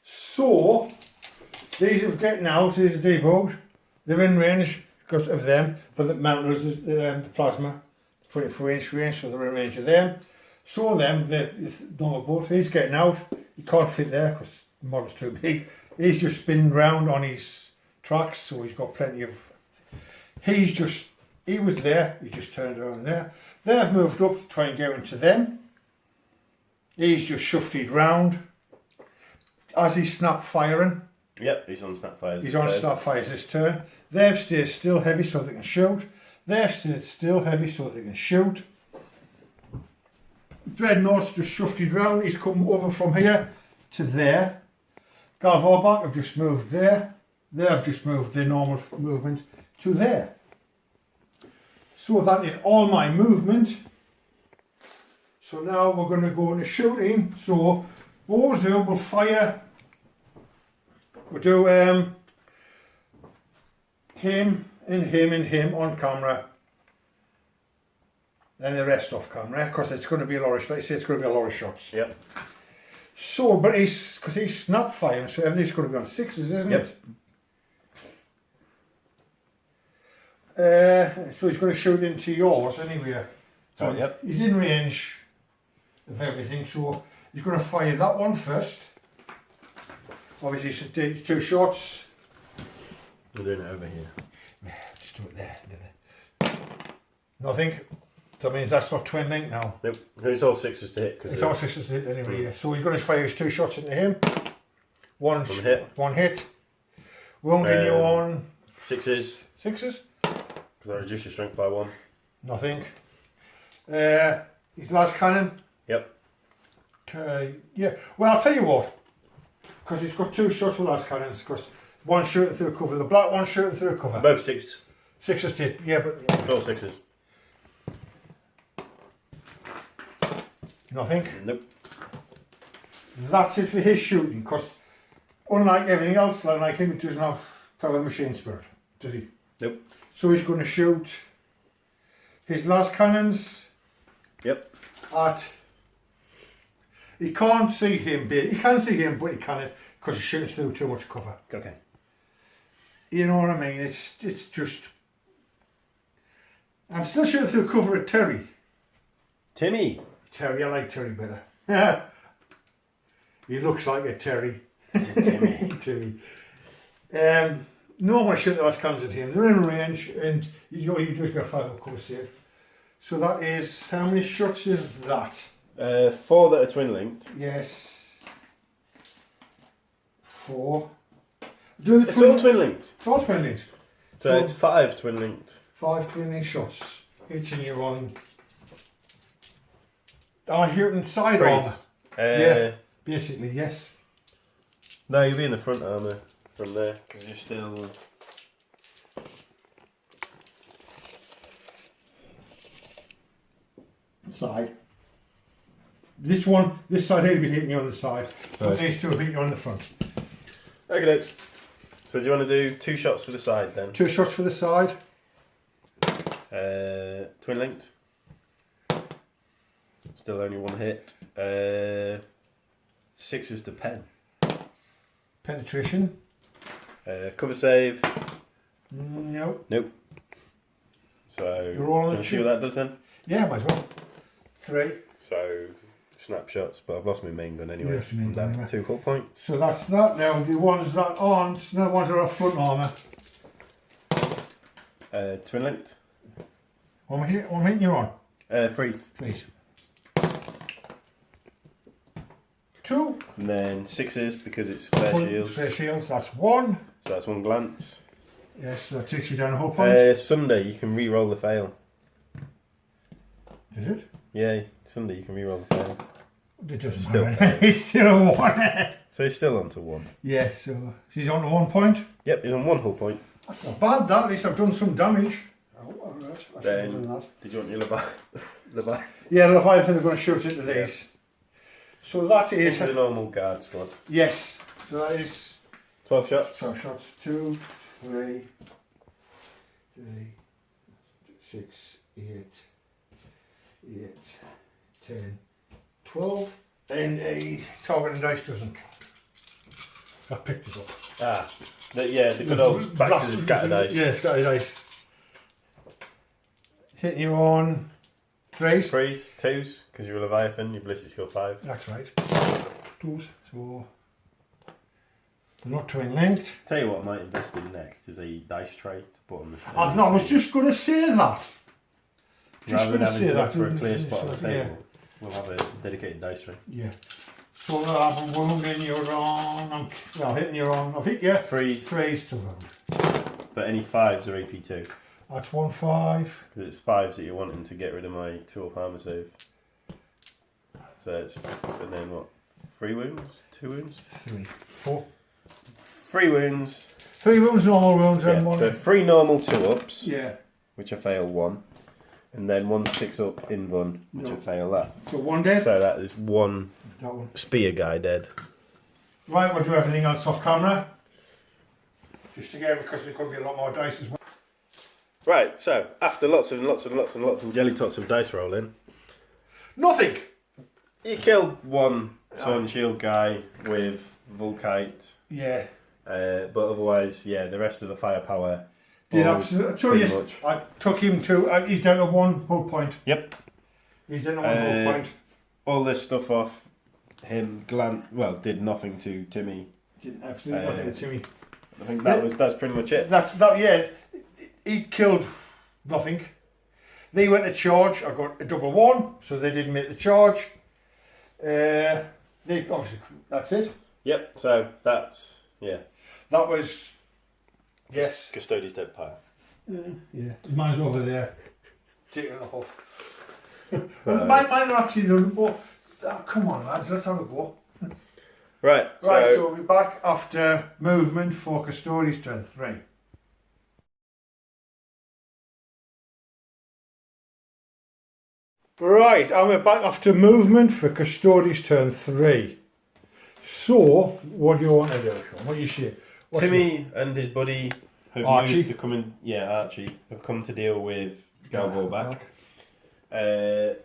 So these are getting out. These are debugged. They're in range because of them. For the mounters, the plasma, 24-inch range, so they're in range of them. So them, the normal boat. He's getting out. He can't fit there because the model's too big. He's just spinning round on his tracks, so he's got plenty of. He was there. He just turned around there. They've moved up to try and get into them. He's just shifted round. As he snapped firing, Yep, he's on Snapfires. He's on Snapfires this turn. They've stayed still heavy so they can shoot. They've stayed still heavy so they can shoot. Dreadnought's just shifted round. He's come over from here to there. Galvorback have just moved there. They have just moved their normal movement to there. So that is all my movement. So now we're going to go into shooting. So what we'll do, we'll fire. We'll do him and him and him on camera. Then the rest off camera, because it's going to be a lot of, like I say, it's going to be a lot of shots. Yep. So, but because he's snap firing, so everything's going to be on 6s, isn't it? So he's going to shoot into yours anyway. So yep. He's in range of everything, so he's going to fire that one first. Obviously, he should take 2 shots. We're doing it over here. Just do it there. Nothing. That means that's not twin link now. Nope. It's all 6s to hit. It's all 6s to hit anyway, yeah. So he's going to fire his 2 shots into him. One hit. Wounding you on 6s. 6s. Because I reduce your strength by 1. Nothing. His last cannon. Yep. Yeah. Well, I'll tell you what. Because he's got 2 shots with last cannons. Because one shooting through cover. The black one shooting through cover. Both 6s. 6s to hit. Yeah, but It's all 6s. Nothing. Nope. That's it for his shooting. Because unlike everything else, like him, he doesn't have power machine spirit, does he? Nope. So he's going to shoot his last cannons. Yep. At. He can't see him. He can see him, but he can't because he's shooting through too much cover. Okay. You know what I mean? It's just. I'm still shooting through cover at Terry. Timmy. Terry, I like Terry better. He looks like a Terry. Is it Timmy? Timmy. No one shoot the last cannons at him. They're in range, and you just got 5 up cover save. So that is how many shots is that? 4 that are twin linked. Yes. 4. Do the It's all twin linked. It's all twin linked. So it's 5 twin linked. 5 twin linked shots. Hitting you on. I'm shooting side armour. Yeah. Basically, yes. No, you'll be in the front armour from there because you're still. Side. This side he'll be hitting you on the side. But Right. these 2 will hit you on the front. Okay, so do you want to do 2 shots for the side then? 2 shots for the side. Twin linked. Still only 1 hit. 6s to pen. Penetration. Cover save. Nope. Nope. So You're all on do you the see what that does then? Yeah, might as well. 3. So snapshots, but I've lost my main gun anyway. You lost your main I'm down gun, to 2 hull points. So that's that now. The ones that aren't, the ones that are front armour. Twin linked. What hitting you on? Freeze. Please. 2. And then 6s because it's flare shields. Flare shields, that's 1. So that's 1 glance. Yes, that takes you down a whole point. Sunday you can re-roll the fail. Is it? Yeah, Sunday you can re-roll the fail. It doesn't Still matter. It's still a 1. So he's still on to 1. Yeah, so he's on to 1 point. Yep, he's on 1 hull point. That's not bad, that. At least I've done some damage. Oh, alright. I should have Then, done that. did you want your Levi? Yeah, the Leviathan are going to shoot into these. So that is. Into the normal guard squad. Yes. So that is 12 shots. 12 shots. 2, 3, 6, 8, 10, 12. And a target and dice doesn't count. I picked it up. Ah, the good old back to the scatter dice. Yeah, scatter dice. Hitting you on 3s. 3s, 2s, because you're a Leviathan, your ballistic skill 5. That's right. 2s. So not twin linked. Tell you what I might invest in next is a dice tray to put on the stage. I was just going to say that. Rather than having to look for a Didn't clear finish spot on the that, yeah. table, we'll have a dedicated dice tray. Yeah. So I'm wounding you wrong. I'm hitting you wrong. I've hit you. Threes to wound. But any 5s are AP2. That's 1-5. Because it's 5s that you're wanting to get rid of my 2-up armour save. So it's, and then what? 3 wounds? 2 wounds? 3, 4. 3 wounds. 3 wounds, normal wounds, Yeah, and 1. so 3 normal 2-ups. Yeah. Which I fail 1. And then 1 6-up invuln, which I fail that. So 1 dead. So that is 1 That one. spear guy dead. Right, we'll do everything else off camera. Just again, because there could be a lot more dice as well. Right, so after lots and jelly tots of dice rolling, Nothing! you killed 1 Sun Shield guy with Vulkite. Yeah. But otherwise, yeah, the rest of the firepower. Did absolutely. I took him to. He's down to 1 hull point. Yep. He's down to 1 hull point. All this stuff off him. Did nothing to Timmy. Did absolutely nothing to Timmy. I think that's pretty much it. Yeah. He killed nothing. They went to charge. I got a double 1, so they didn't make the charge. They obviously that's it. Yep. So that's That was. Yes. Custodes dead pile. Yeah. Mine's over there. Taking the huff. Mine are actually the. Oh, come on, lads. Let's have a go. Right. Right. So we're back after movement for Custodes turn 3. Right, and we're back after movement for Custodes turn 3. So, what do you want to do, Sean? What do you say? Timmy and his buddy have Archie. moved to come in. Yeah, Archie have come to deal with Galvo back. The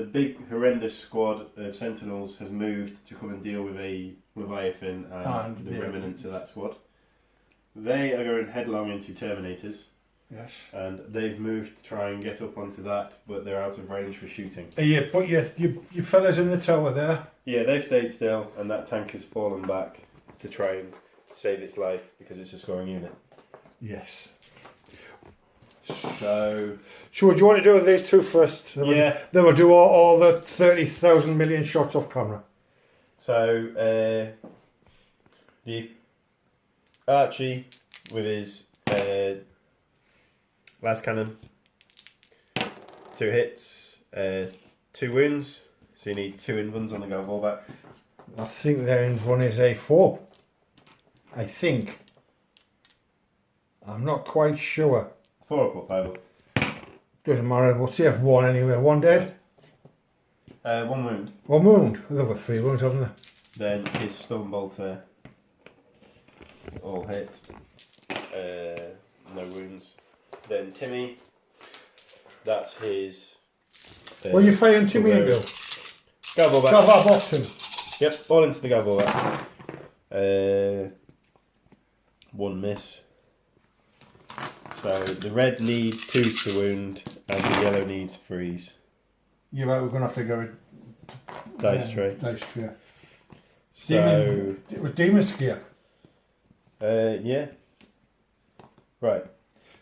big horrendous squad of Sentinels has moved to come and deal with a Leviathan and the remnants of that squad. They are going headlong into Terminators. Yes. And they've moved to try and get up onto that, but they're out of range for shooting. Yeah, but your fellas in the tower there. Yeah, they stayed still, and that tank has fallen back to try and save its life because it's a scoring unit. Yes. So what do you want to do with these two first? Then we'll do all the 30,000 million shots off camera. So the Archie with his last cannon, 2 hits, 2 wounds. So you need 2 invulns on the go back. I think their invuln is A4. I think. I'm not quite sure. It's 4 up or 5 up. Doesn't matter. We'll see if 1 anyway. 1 dead. 1 wound. 1 wound. They've got 3 wounds, haven't they? Then his stone bolter, all hit. No wounds. Then Timmy, that's his. Well, you firing Timmy and Bill? Galvo back. Galvo Boston. Yep, all into the Galvo back. 1 miss. So the red needs 2 to wound, and the yellow needs 3s. You're right, we're going to have to go with Dice tray. Dice tray. So. With Demon Escape. Yeah. Right.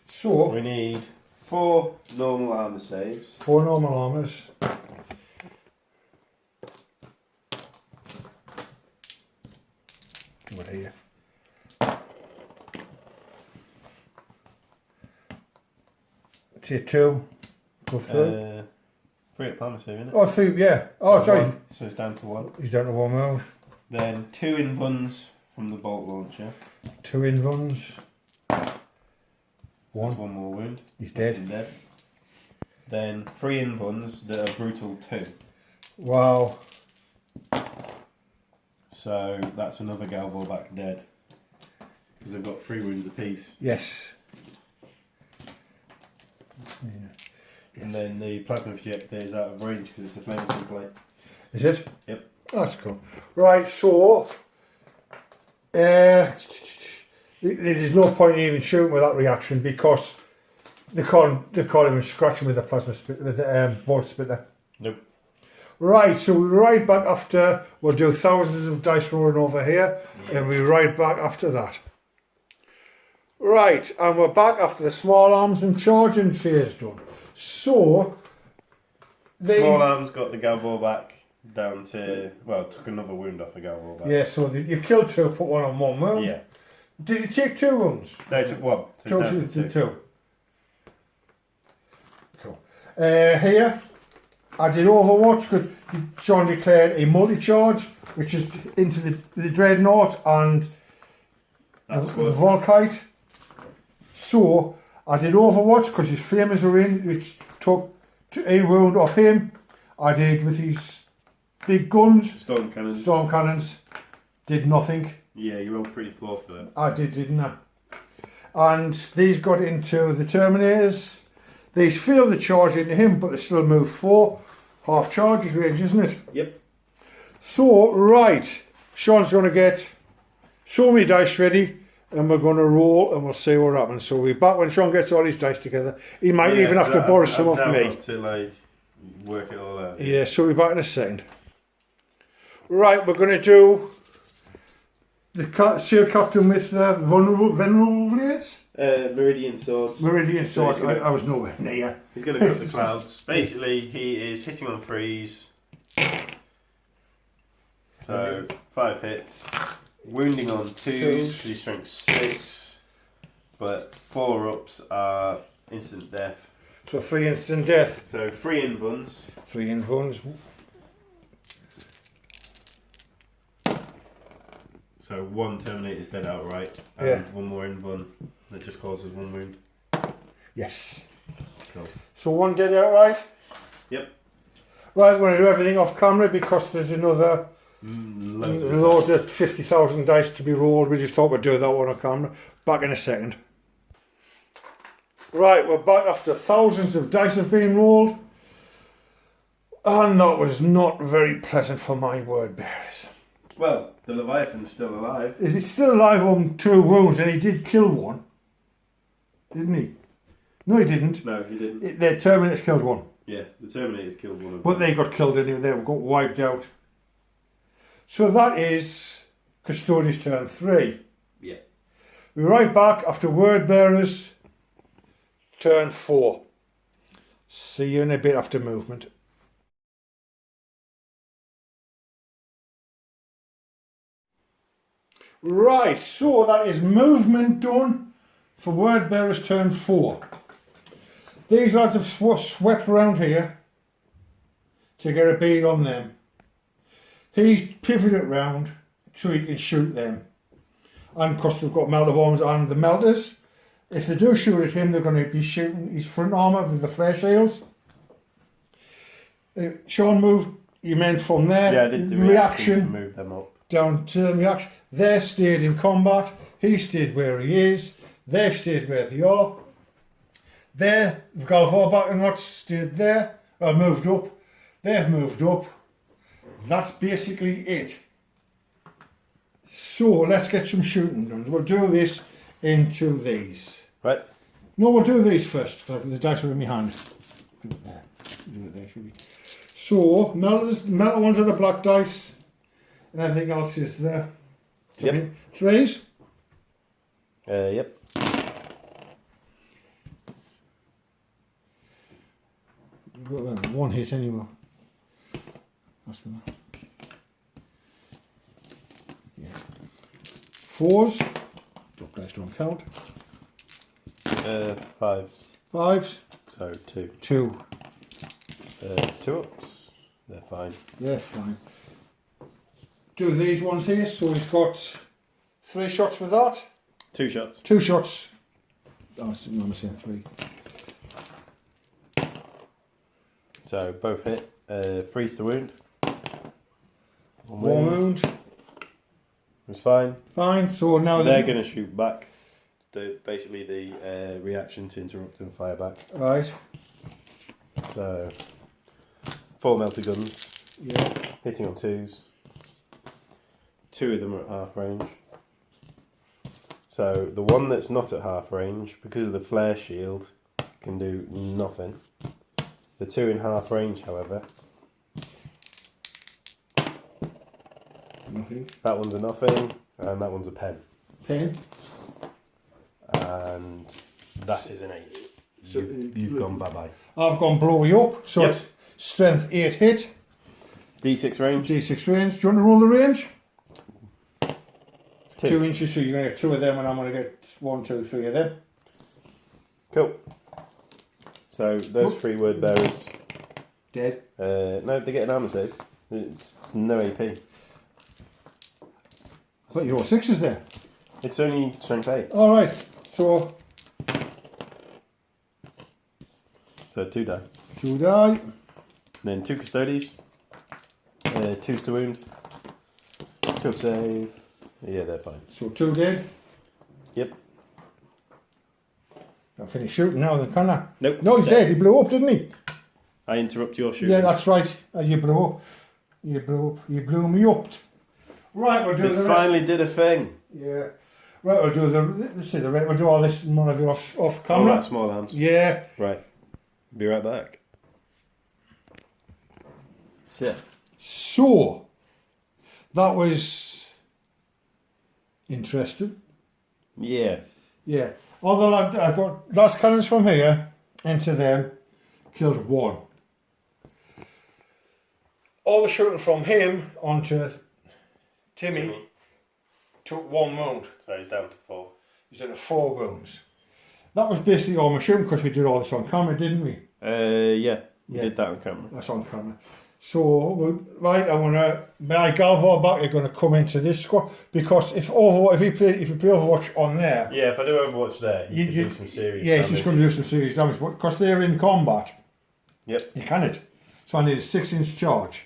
So. We need 4 normal armour saves. 4 normal armours. What are you? Say 2. Go through. 3 at armour save, isn't it? Oh, 3, yeah. Oh, sorry. 1, so it's down to 1. He's down to 1 wound. Then 2 invulns from the bolt launcher. 2 invulns. So 1 more wound. He's dead. He's dead. Then 3 invulns that are brutal 2. Wow. So that's another Galvo back dead. Because they've got 3 wounds apiece. Yes. Yeah. And then the plasma projector is out of range because it's a flame plate. Is it? Yep. That's cool. Right, so there's no point in even shooting with that reaction because they can't even scratch him with the plasma spit with the bolt splitter. Nope. Right, so we're right back after. We'll do thousands of dice rolling over here, and we're right back after that. Right, and we're back after the small arms and charging phase done. So Small arms got the Galvo back down to, well, took another wound off a go. Yeah, so you've killed 2, put 1 on 1 wound. Yeah. Did you take 2 wounds? No, I took 1. So Two, it's down to 2. Cool. Here, I did Overwatch because Sean declared a multi-charge, which is into the Dreadnought and That's the good. Volkite. So, I did Overwatch because his flamers were in, which took a wound off him. I did with his big guns, Storm cannons. did nothing. Yeah, you rolled pretty poor for that. I did, didn't I? And these got into the Terminators. These failed the charge into him, but they still moved 4. Half charge is range, isn't it? Yep. So, right, Sean's going to get so many dice ready, and we're going to roll, and we'll see what happens. So we'll be back when Sean gets all his dice together. He might even have to borrow some off me. Got to like work it all out. Yeah, so we'll be back in a second. Right, we're going to do the Shield Captain with Venerable Blades. Meridian swords. Meridian So Sword, I was nowhere near. He's going to cut the clouds. Basically, he is hitting on 3s. So 5 hits. Wounding on 2s. He's strength 6. But 4 ups are instant death. So 3 instant death. So 3 invuns. 3 invuns. So 1 Terminator's dead outright. And Yeah. 1 more invun that just causes 1 wound. Yes. Cool. So 1 dead outright. Yep. Right, we're going to do everything off camera because there's another load of 50,000 dice to be rolled. We just thought we'd do that one on camera. Back in a second. Right, we're back after thousands of dice have been rolled. And that was not very pleasant for my word bearers. Well, the Leviathan's still alive. Is he still alive on 2 wounds? And he did kill 1. Didn't he? No, he didn't. No, he didn't. The Terminators killed 1. Yeah, the Terminator's killed 1 of them. But they got killed anyway. They got wiped out. So that is Custodes turn 3. Yeah. We're right back after word bearers turn 4. See you in a bit after movement. Right, so that is movement done for word bearers turn 4. These lads have swept around here to get a bead on them. He's pivoted round so he can shoot them. And because they've got melter bombs and the melters, if they do shoot at him, they're going to be shooting his front armour with the flare shields. Sean moved your men from there. Yeah, I did the reaction to move them up. Down to the reaction. They stayed in combat. He stayed where he is. They've stayed where they are. There, the Galvar back and that stayed there. Moved up. They've moved up. That's basically it. So let's get some shooting done. We'll do this into these. Right. No, we'll do these first. The dice are in my hand. Do it there. Do it there, should we? So melter ones are the black dice, and everything else is there. Yep. 3s. Yep. Well, 1 hit anyway. That's the math. Yeah. 4s. Drop dice don't count. 5s. 5s. So 2. 2. 2 ups. They're fine. They're fine. Do these ones here. So he's got 3 shots with that. 2 shots. 2 shots. Oh, I'm saying 3. So both hit. 3's to wound. 1 wound. It's fine. Fine. So now They're going to shoot back. Basically the reaction to interrupt and fire back. Right. So 4 melter guns. Yeah. Hitting on 2s. 2 of them are at half range. So the one that's not at half range, because of the flare shield, can do nothing. The 2 in half range, however, Nothing. that one's a nothing, and that one's a pen. Pen. And that is an 8. So You've gone bye-bye. I've gone blowy up, so Yep. it's strength 8 hit. D6 range. D6 range. Do you want to roll the range? 2. 2 inches, so you're going to get 2 of them, and I'm going to get 1, 2, 3 of them. Cool. So those 3 word bearers. Dead. No, they get an armor save. It's no AP. I thought you rolled 6s there. It's only strength 8. Alright, so 2 die. 2 die. Then 2 Custodes. 2's to wound. 2 save. Yeah, they're fine. So 2 dead. Yep. I'm finished shooting now, then, can I? Nope. No, he's dead. He blew up, didn't he? I interrupt your shooting. Yeah, that's right. You blew up. You blew up. You blew me up. Right, we'll do They the finally rest. did a thing. Yeah. Right, we'll do let's see the rest. We'll do all this and one of you off Oh, camera. right, small arms. Yeah. Right. Be right back. Yeah. So, that was interesting. Yeah. Yeah. Although I've got last cannons from here into them, killed 1. All the shooting from him onto Timmy took 1 wound. So he's down to 4. He's done 4 wounds. That was basically all my shooting because we did all this on camera, didn't we? Yeah. We Yeah. did that on camera. That's on camera. So, right, I want to, my Galvo back, you're going to come into this squad because if you play Overwatch on there, Yeah, if I do Overwatch there, you can do some serious yeah, damage. he's just going to do some serious damage, but because they're in combat, Yep. you can't. So I need a 6-inch charge.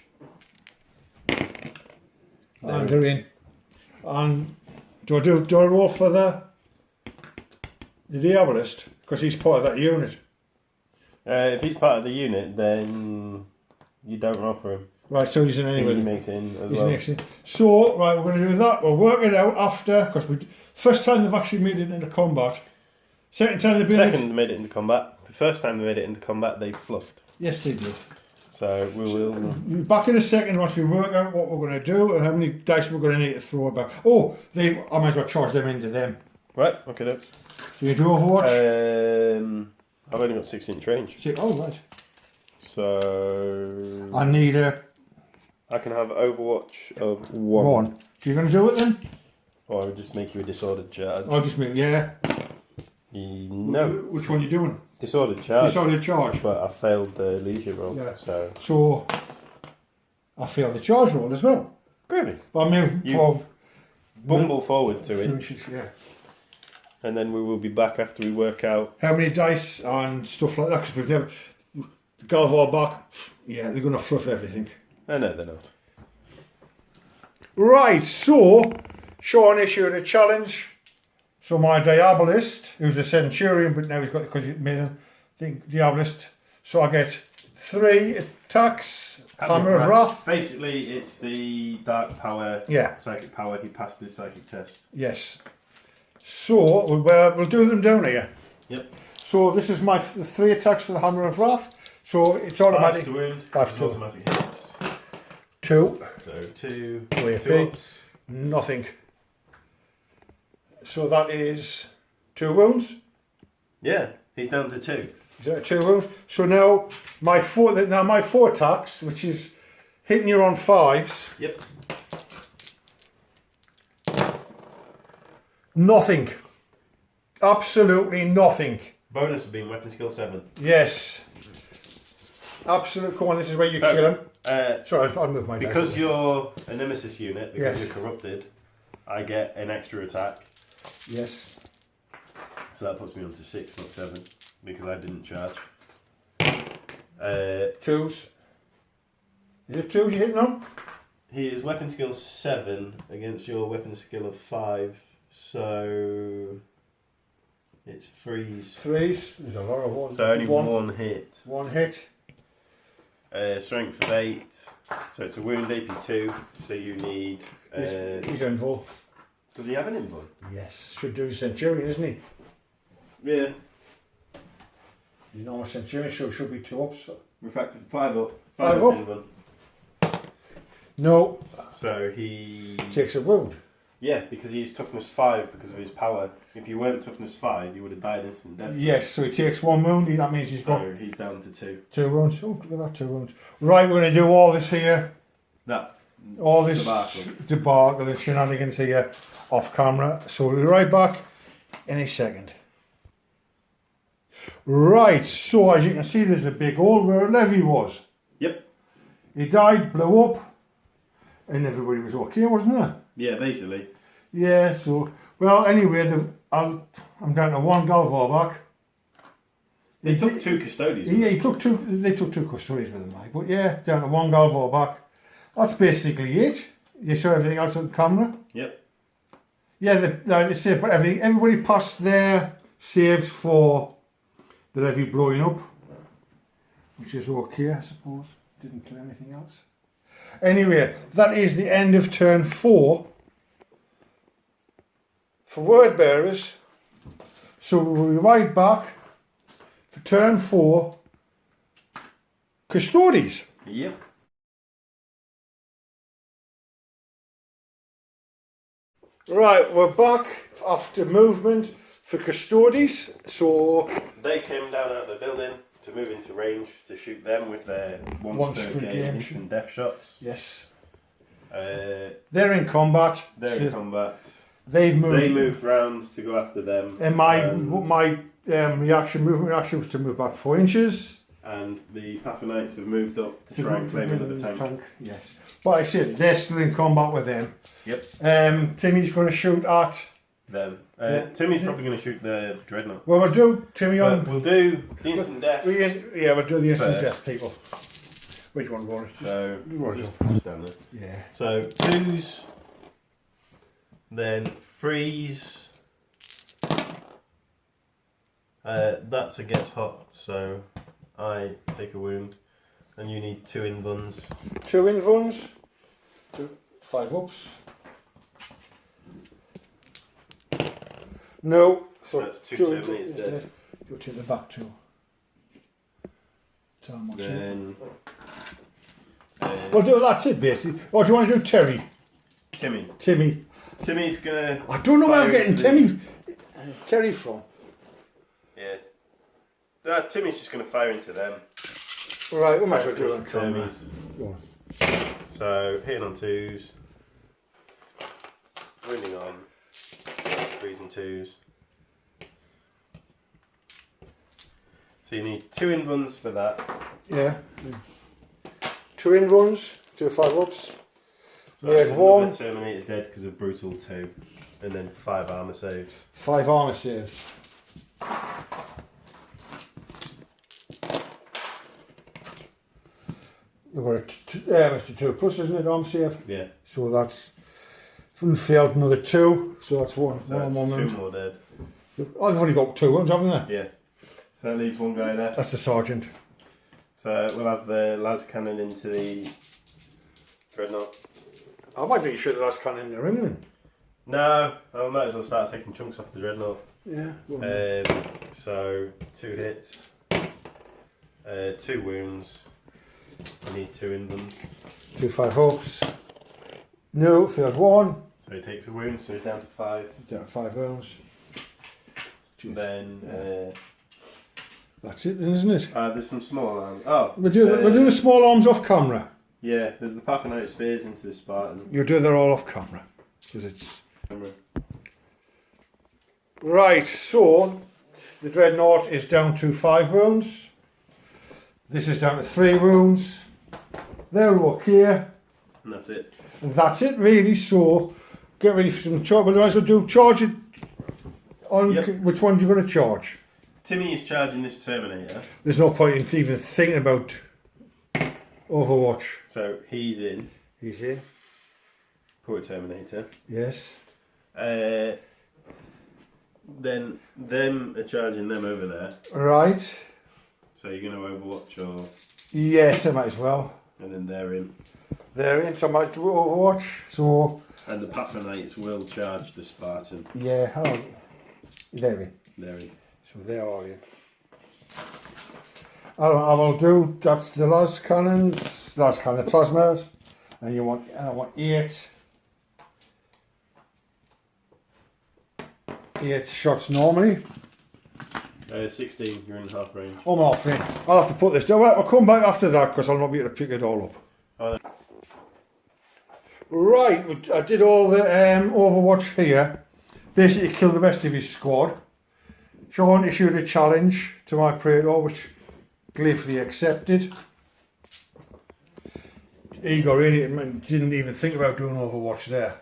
And they're in. And do I roll for the Diabolist? Because he's part of that unit. If he's part of the unit, then you don't roll for him. Right, so he's in anyway. He makes it in as He's well. next in. So, right, we're going to do that. We'll work it out after, because first time they've actually made it into combat. Second time they've been Second, they made it into combat. The first time they made it into combat, they fluffed. Yes, they did. So we will. We'll be back in a second once we work out what we're going to do and how many dice we're going to need to throw about. Oh, I might as well charge them into them. Right, okay, look. So you do Overwatch? I've only got 6-inch range. Oh, right. So. I need a I can have Overwatch of 1. 1. You're going to do it then? Or I would just make you a disordered charge. I'll just make, yeah. No. Which one are you doing? Disordered charge. Disordered charge. But I failed the leadership roll. Yeah. So. I failed the charge roll as well. Really? But I moved for Bumble forward to it. Yeah. And then we will be back after we work out. How many dice and stuff like that? Because we've never. The Galvo back, yeah, they're going to fluff everything. No, they're not. Right, so Sean issued a challenge. So my Diabolist, who's a Centurion, but now he's got, because he made him think Diabolist. So I get 3 attacks, Hammer of Wrath. Basically, it's the dark power, Yeah. psychic power. He passed his psychic test. Yes. So we'll do them down here. Yep. So this is my 3 attacks for the Hammer of Wrath. So it's 5 automatic. to wound. 5 to automatic hits. 2. So 2. Way 2 up. ups. Nothing. So that is 2 wounds. Yeah, he's down to 2. Is that 2 wounds? So now my 4 attacks, which is hitting you on 5s. Yep. Nothing. Absolutely nothing. Bonus of being weapon skill 7. Yes. Absolute. Come on, this is where you kill him. Sorry, I'll move my dice. Because you're a nemesis unit, because Yes. you're corrupted, I get an extra attack. Yes. So that puts me on to 6, not 7, because I didn't charge. 2s. Is it 2s you're hitting on? He is weapon skill 7 against your weapon skill of 5, so it's 3s. 3s. There's a lot of ones. So only one hit. 1 hit. Strength of 8, so it's a wound AP2, so you need... He's involved. does he have an invuln? Yes. Should do Centurion, isn't he? Yeah. You know, a Centurion should be 2 ups. So. Refractive 5 up. 5 up. up. Invuln. No. So he... Takes a wound. Yeah, because he's toughness 5 because of his power. If you weren't toughness 5, you would have died instant death. Yes, so he takes 1 wound. That means he's got So he's down to 2. 2 wounds. Oh, look at that, 2 wounds. Right, we're going to do all this here That all this debacle. debacle and shenanigans here off camera. So we'll be right back in a second. Right, so as you can see, there's a big hole where a levy was. Yep. He died, blew up, and everybody was okay, wasn't there? Yeah, basically. Yeah, so, well, anyway, I'm down to one Galvorback. They took 2 Custodes. Yeah, they took 2 Custodes with them, like, but yeah, down to one Galvorback. That's basically it. You saw everything else on camera? Yep. Yeah, like I say, but everybody passed their saves for the levy blowing up, which is okay, I suppose. Didn't kill anything else. Anyway, that is the end of turn 4 for word bearers. So we'll be right back for turn 4 Custodes. Yep. Right, we're back after movement for Custodes. So they came down out of the building to move into range to shoot them with their once per game instant death shots. Yes. They're in combat. In combat. They moved round to go after them. And my movement reaction was to move back 4 inches. And the Pathanites have moved up to try and claim another tank. Yes. But I said they're still in combat with them. Yep. Timmy's going to shoot at them. Timmy's probably going to shoot the Dreadnought. Well, we'll do Timmy on. But we'll do the instant death. We'll do the instant death people. Which one was it? So, just down there. Yeah. So, 2s, then 3s. That's a gets hot, so I take a wound. And you need 2 invuns. 2 invuns. 5 ups. No. So that's 2 terminates dead. Go to the back 2. Then well, that's it basically. Or do you want to do Terry? Timmy. Timmy's gonna. I don't know where I'm getting Terry from. Yeah. Timmy's just gonna fire into them. Right, we might as well do it on Timmy's. So hitting on 2s, wounding on 3s and 2s. So you need 2 invuns for that. Yeah. 2 invuns, 2 5 ups. So that's one Terminator dead because of brutal 2, and then 5 armor saves. 5 armor saves. You've got Mr. 2 plus, isn't it, armor save? Yeah. So that's from failed another 2, so that's one. So that's moment. 2 more dead. Oh, they've only got 2 ones, haven't they? Yeah. So that leaves 1 guy there. That's the sergeant. So we'll have the las cannon into the Dreadnought. I might think you should have las cannon in the ring then. No, I might as well start taking chunks off the Dreadnought. Yeah. So 2 hits, 2 wounds. I need 2 invuns. 2 5 ups. No, failed 1. So he takes a wound, so he's down to 5. Down to 5 wounds. Then that's it then, isn't it? there's some small arms. Oh, we'll do the small arms off camera. Yeah, there's the Pathanitic spears into the Spartan. You'll do that all off camera. Because it's... Right, so the Dreadnought is down to 5 wounds. This is down to 3 wounds. They're okay. And that's it. And that's it really, so get ready for some charge. But otherwise we'll do charge it on which ones you're going to charge. Timmy is charging this Terminator. There's no point in even thinking about Overwatch. So he's in. He's in. Poor Terminator. Yes. Then them are charging them over there. Right. So you're going to Overwatch or... Yes, I might as well. And then they're in. They're in, so I might do Overwatch. So... And the Pathanites will charge the Spartan. Yeah, they're in. They're in. So they are in. I will do, that's the las cannon plasmas. And I want 8 shots normally. 16, you're in half range. I'm off in. I'll have to put this down. I'll come back after that because I'll not be able to pick it all up. Oh, Right, I did all the Overwatch here. Basically killed the rest of his squad. Sean issued a challenge to my Praetor, which gleefully accepted. He got in it and didn't even think about doing Overwatch there.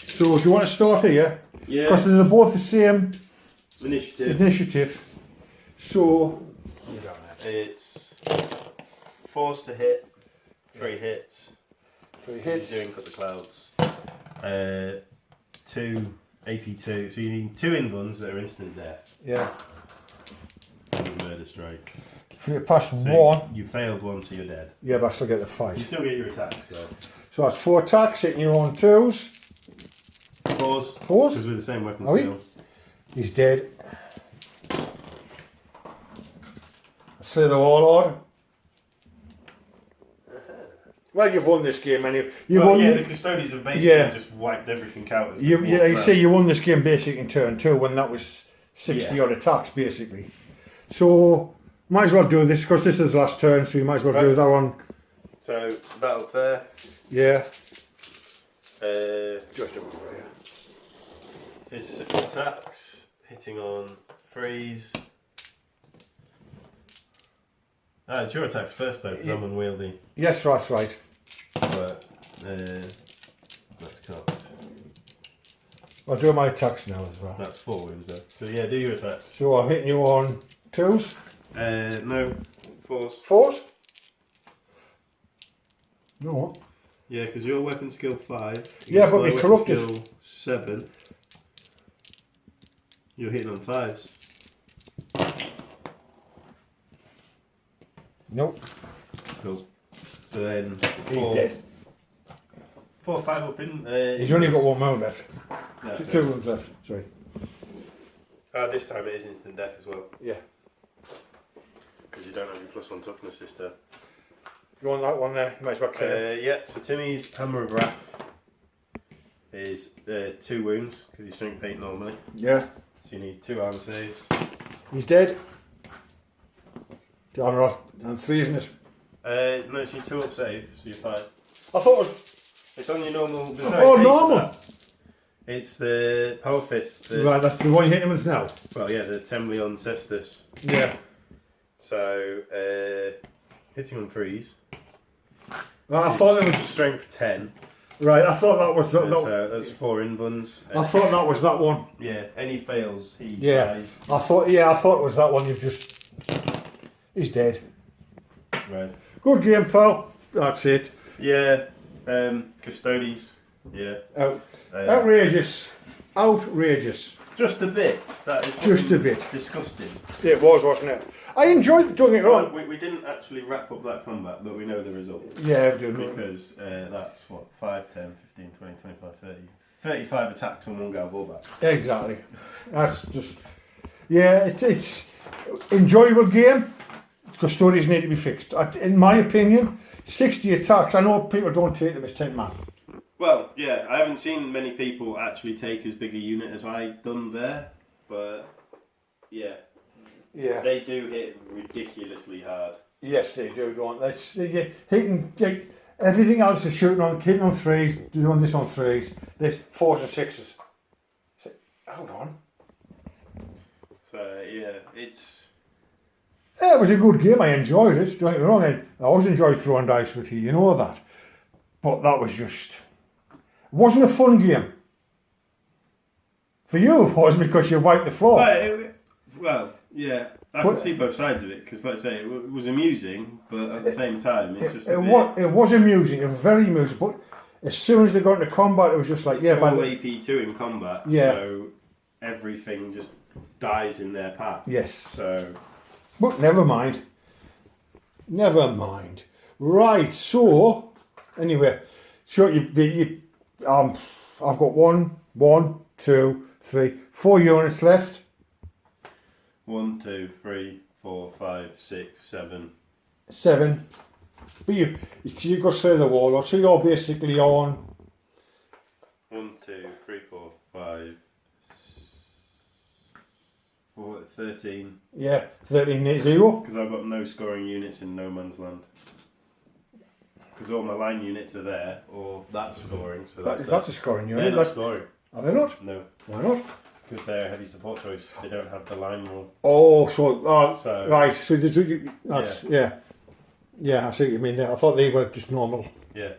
So do you want to start here? Yeah. Because they're both the same Initiative. So It's force to hit, 3 hits. 3 hits. Doing cut the clouds. 2 AP2. So you need 2 invuns that are instant death. Yeah. And a murder strike. For you pass So 1. You failed 1, so you're dead. Yeah, but I still get the fight. You still get your attacks though. So that's 4 attacks, hitting you on 2s. 4s. 4s? Because we're the same weapon Are we? skill. He's dead. Slay the Warlord. Well, you've won this game anyway. You Well, won. yeah, the Custodes have basically just wiped everything out. As You see, you won this game basically in turn 2 when that was 60 Yeah. odd attacks basically. So might as well do this because this is the last turn, so you might as well do that one. So battle there. Yeah. Just over here. His attacks hitting on 3s. It's your attacks first though, because I'm unwieldy. Yes, that's right. But that's cut. I'll do my attacks now as well. That's 4 wounds though. So yeah, do your attacks. So I'm hitting you on 2s. No, 4s. 4s? No. Yeah, because your weapon skill 5. Yeah, but my we weapon corrupted. skill 7. You're hitting on 5s. Nope. Cool. So then He's dead. 4 or 5 up in. He's only got 1 mount left. No, 2 wounds left. Sorry. This time it is instant death as well. Yeah. Because you don't have your +1 toughness this turn. You want that one there? You might as well kill him. Yeah, so Timmy's Hammer of Wrath is 2 wounds, because he's strength 8 normally. Yeah. So you need 2 arm saves. He's dead. I'm 3, isn't it? No, it's your 2 up save, so you're 5. I thought it was... It's on your normal. There's no Oh, HP for normal. that. It's the Power Fist. Right, that's the one you're hitting with now. Well, yeah, the Temleon Cestus. Yeah. So, hitting on 3s. Right, I thought it was... Strength 10. Right, I thought that was... So that's 4 invuns. I thought that was that one. Yeah, any fails, he Yeah. dies. I thought it was that one you've just... He's dead. Right. Good game, pal. That's it. Yeah, Custodes. Yeah. Outrageous. Outrageous. Just a bit. That is Just a bit. disgusting. It was, wasn't it? I enjoyed doing it Well, wrong. we didn't actually wrap up that combat, but we know the result. Yeah, we do. Because that's what, 5, 10, 15, 20, 25, 30. 35 attacks on one guy ballback. Exactly. That's just... Yeah, it's enjoyable game. Custodians need to be fixed. In my opinion, 60 attacks, I know people don't take them as 10 man. Well, yeah, I haven't seen many people actually take as big a unit as I've done there, but yeah. Yeah. They do hit ridiculously hard. Yes, they do, don't they? Hitting, everything else is hitting on 3s, doing this on 3s. There's 4s and 6s. So, hold on. So, yeah, it's... Yeah, it was a good game. I enjoyed it. Don't get me wrong. I always enjoyed throwing dice with you. You know that. But that was just... It wasn't a fun game. For you, it was because you wiped the floor. Well, yeah, I can see both sides of it, because, like I say, it was amusing, but at the same time, it's just it was amusing. It was very amusing. But as soon as they got into combat, it was just like... It's all AP2 in combat, Yeah. so everything just dies in their path. Yes. So... But never mind. Never mind. Right, so... Anyway, so I've got 1, 2, 3, 4 units left. 1, 2, 3, 4, 5, 6, 7. 7. But you've got to say the Warlord, so you're basically on... 1, 2, 3, 4, 5, 4, 13. Yeah, 13-0. Because I've got no scoring units in no man's land. because all my line units are there, or that's scoring. So That's a scoring unit. They're not scoring. Are they not? No. Why not? Because they're a heavy support choice. They don't have the line rule. Oh, so right. So Yeah. Yeah, I see what you mean there. I thought they were just normal. Yeah.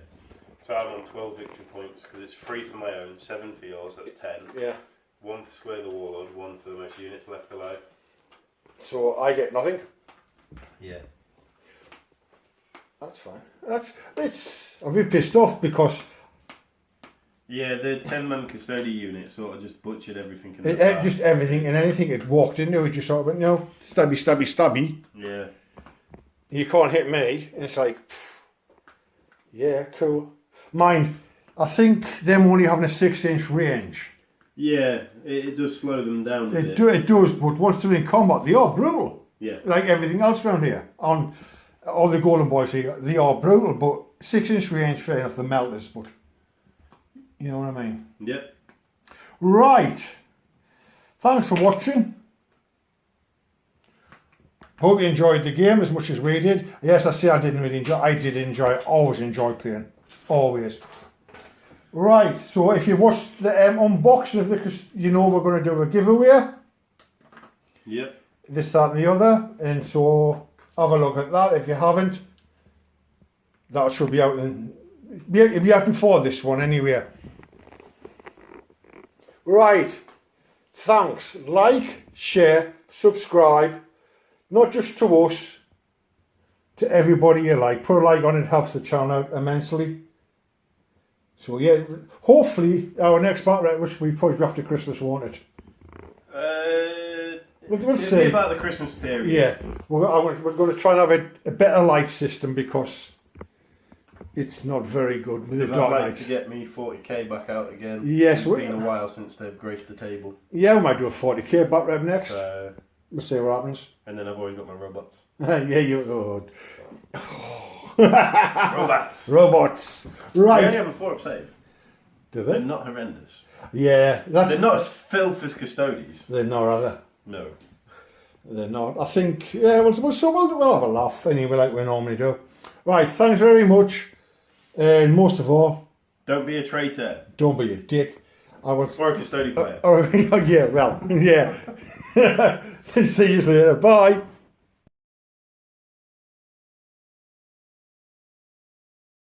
So I'm on 12 victory points because it's 3 for my own, 7 for yours, that's 10. Yeah. 1 for Slay the Warlord, 1 for the most units left alive. So I get nothing. Yeah. That's fine. I'm a bit pissed off because Yeah, the 10-man custodian unit sort of just butchered everything. In the just everything and anything it walked into, it just sort of went, no, stabby, stabby, stabby. Yeah. You can't hit me. And it's like, pff, yeah, cool. Mind, I think them only having a 6-inch range. Yeah, it does slow them down a bit. It does, but once they're in combat, they are brutal. Yeah. Like everything else around here. On all the golden boys here, they are brutal, but 6-inch range, fair enough, the melters, but you know what I mean? Yep. Right. Thanks for watching. Hope you enjoyed the game as much as we did. Yes, I say I didn't really enjoy. I did enjoy. Always enjoy playing. Always. Right. So if you watched the unboxing of the, you know we're going to do a giveaway. Yep. This, that, and the other. And so have a look at that if you haven't. That should be out. It'll be out before this one anyway. Right. Thanks. Like, share, subscribe. Not just to us, to everybody you like. Put a like on it, helps the channel out immensely. So yeah, hopefully our next battle, which we probably after Christmas, won't it? We'll see. Be about the Christmas period. Yeah, we're going to try and have a better light system because it's not very good with the dark I'd like light. to get me 40k back out again. Yes, it's been a while since they've graced the table. Yeah, we might do a 40k back rev next. So, We'll see what happens. and then I've always got my robots. Yeah, you. Robots. Robots. They Right. only have a 4-up save. Do They're they? not horrendous. Yeah, They're not as filth as Custodes. They're not, are they? No. They're not. I think, yeah, we'll have a laugh anyway, like we normally do. Right, thanks very much. And most of all, Don't be a traitor. don't be a dick. I will. Or a Custodian player. Oh, yeah, well, yeah. See you later. Bye.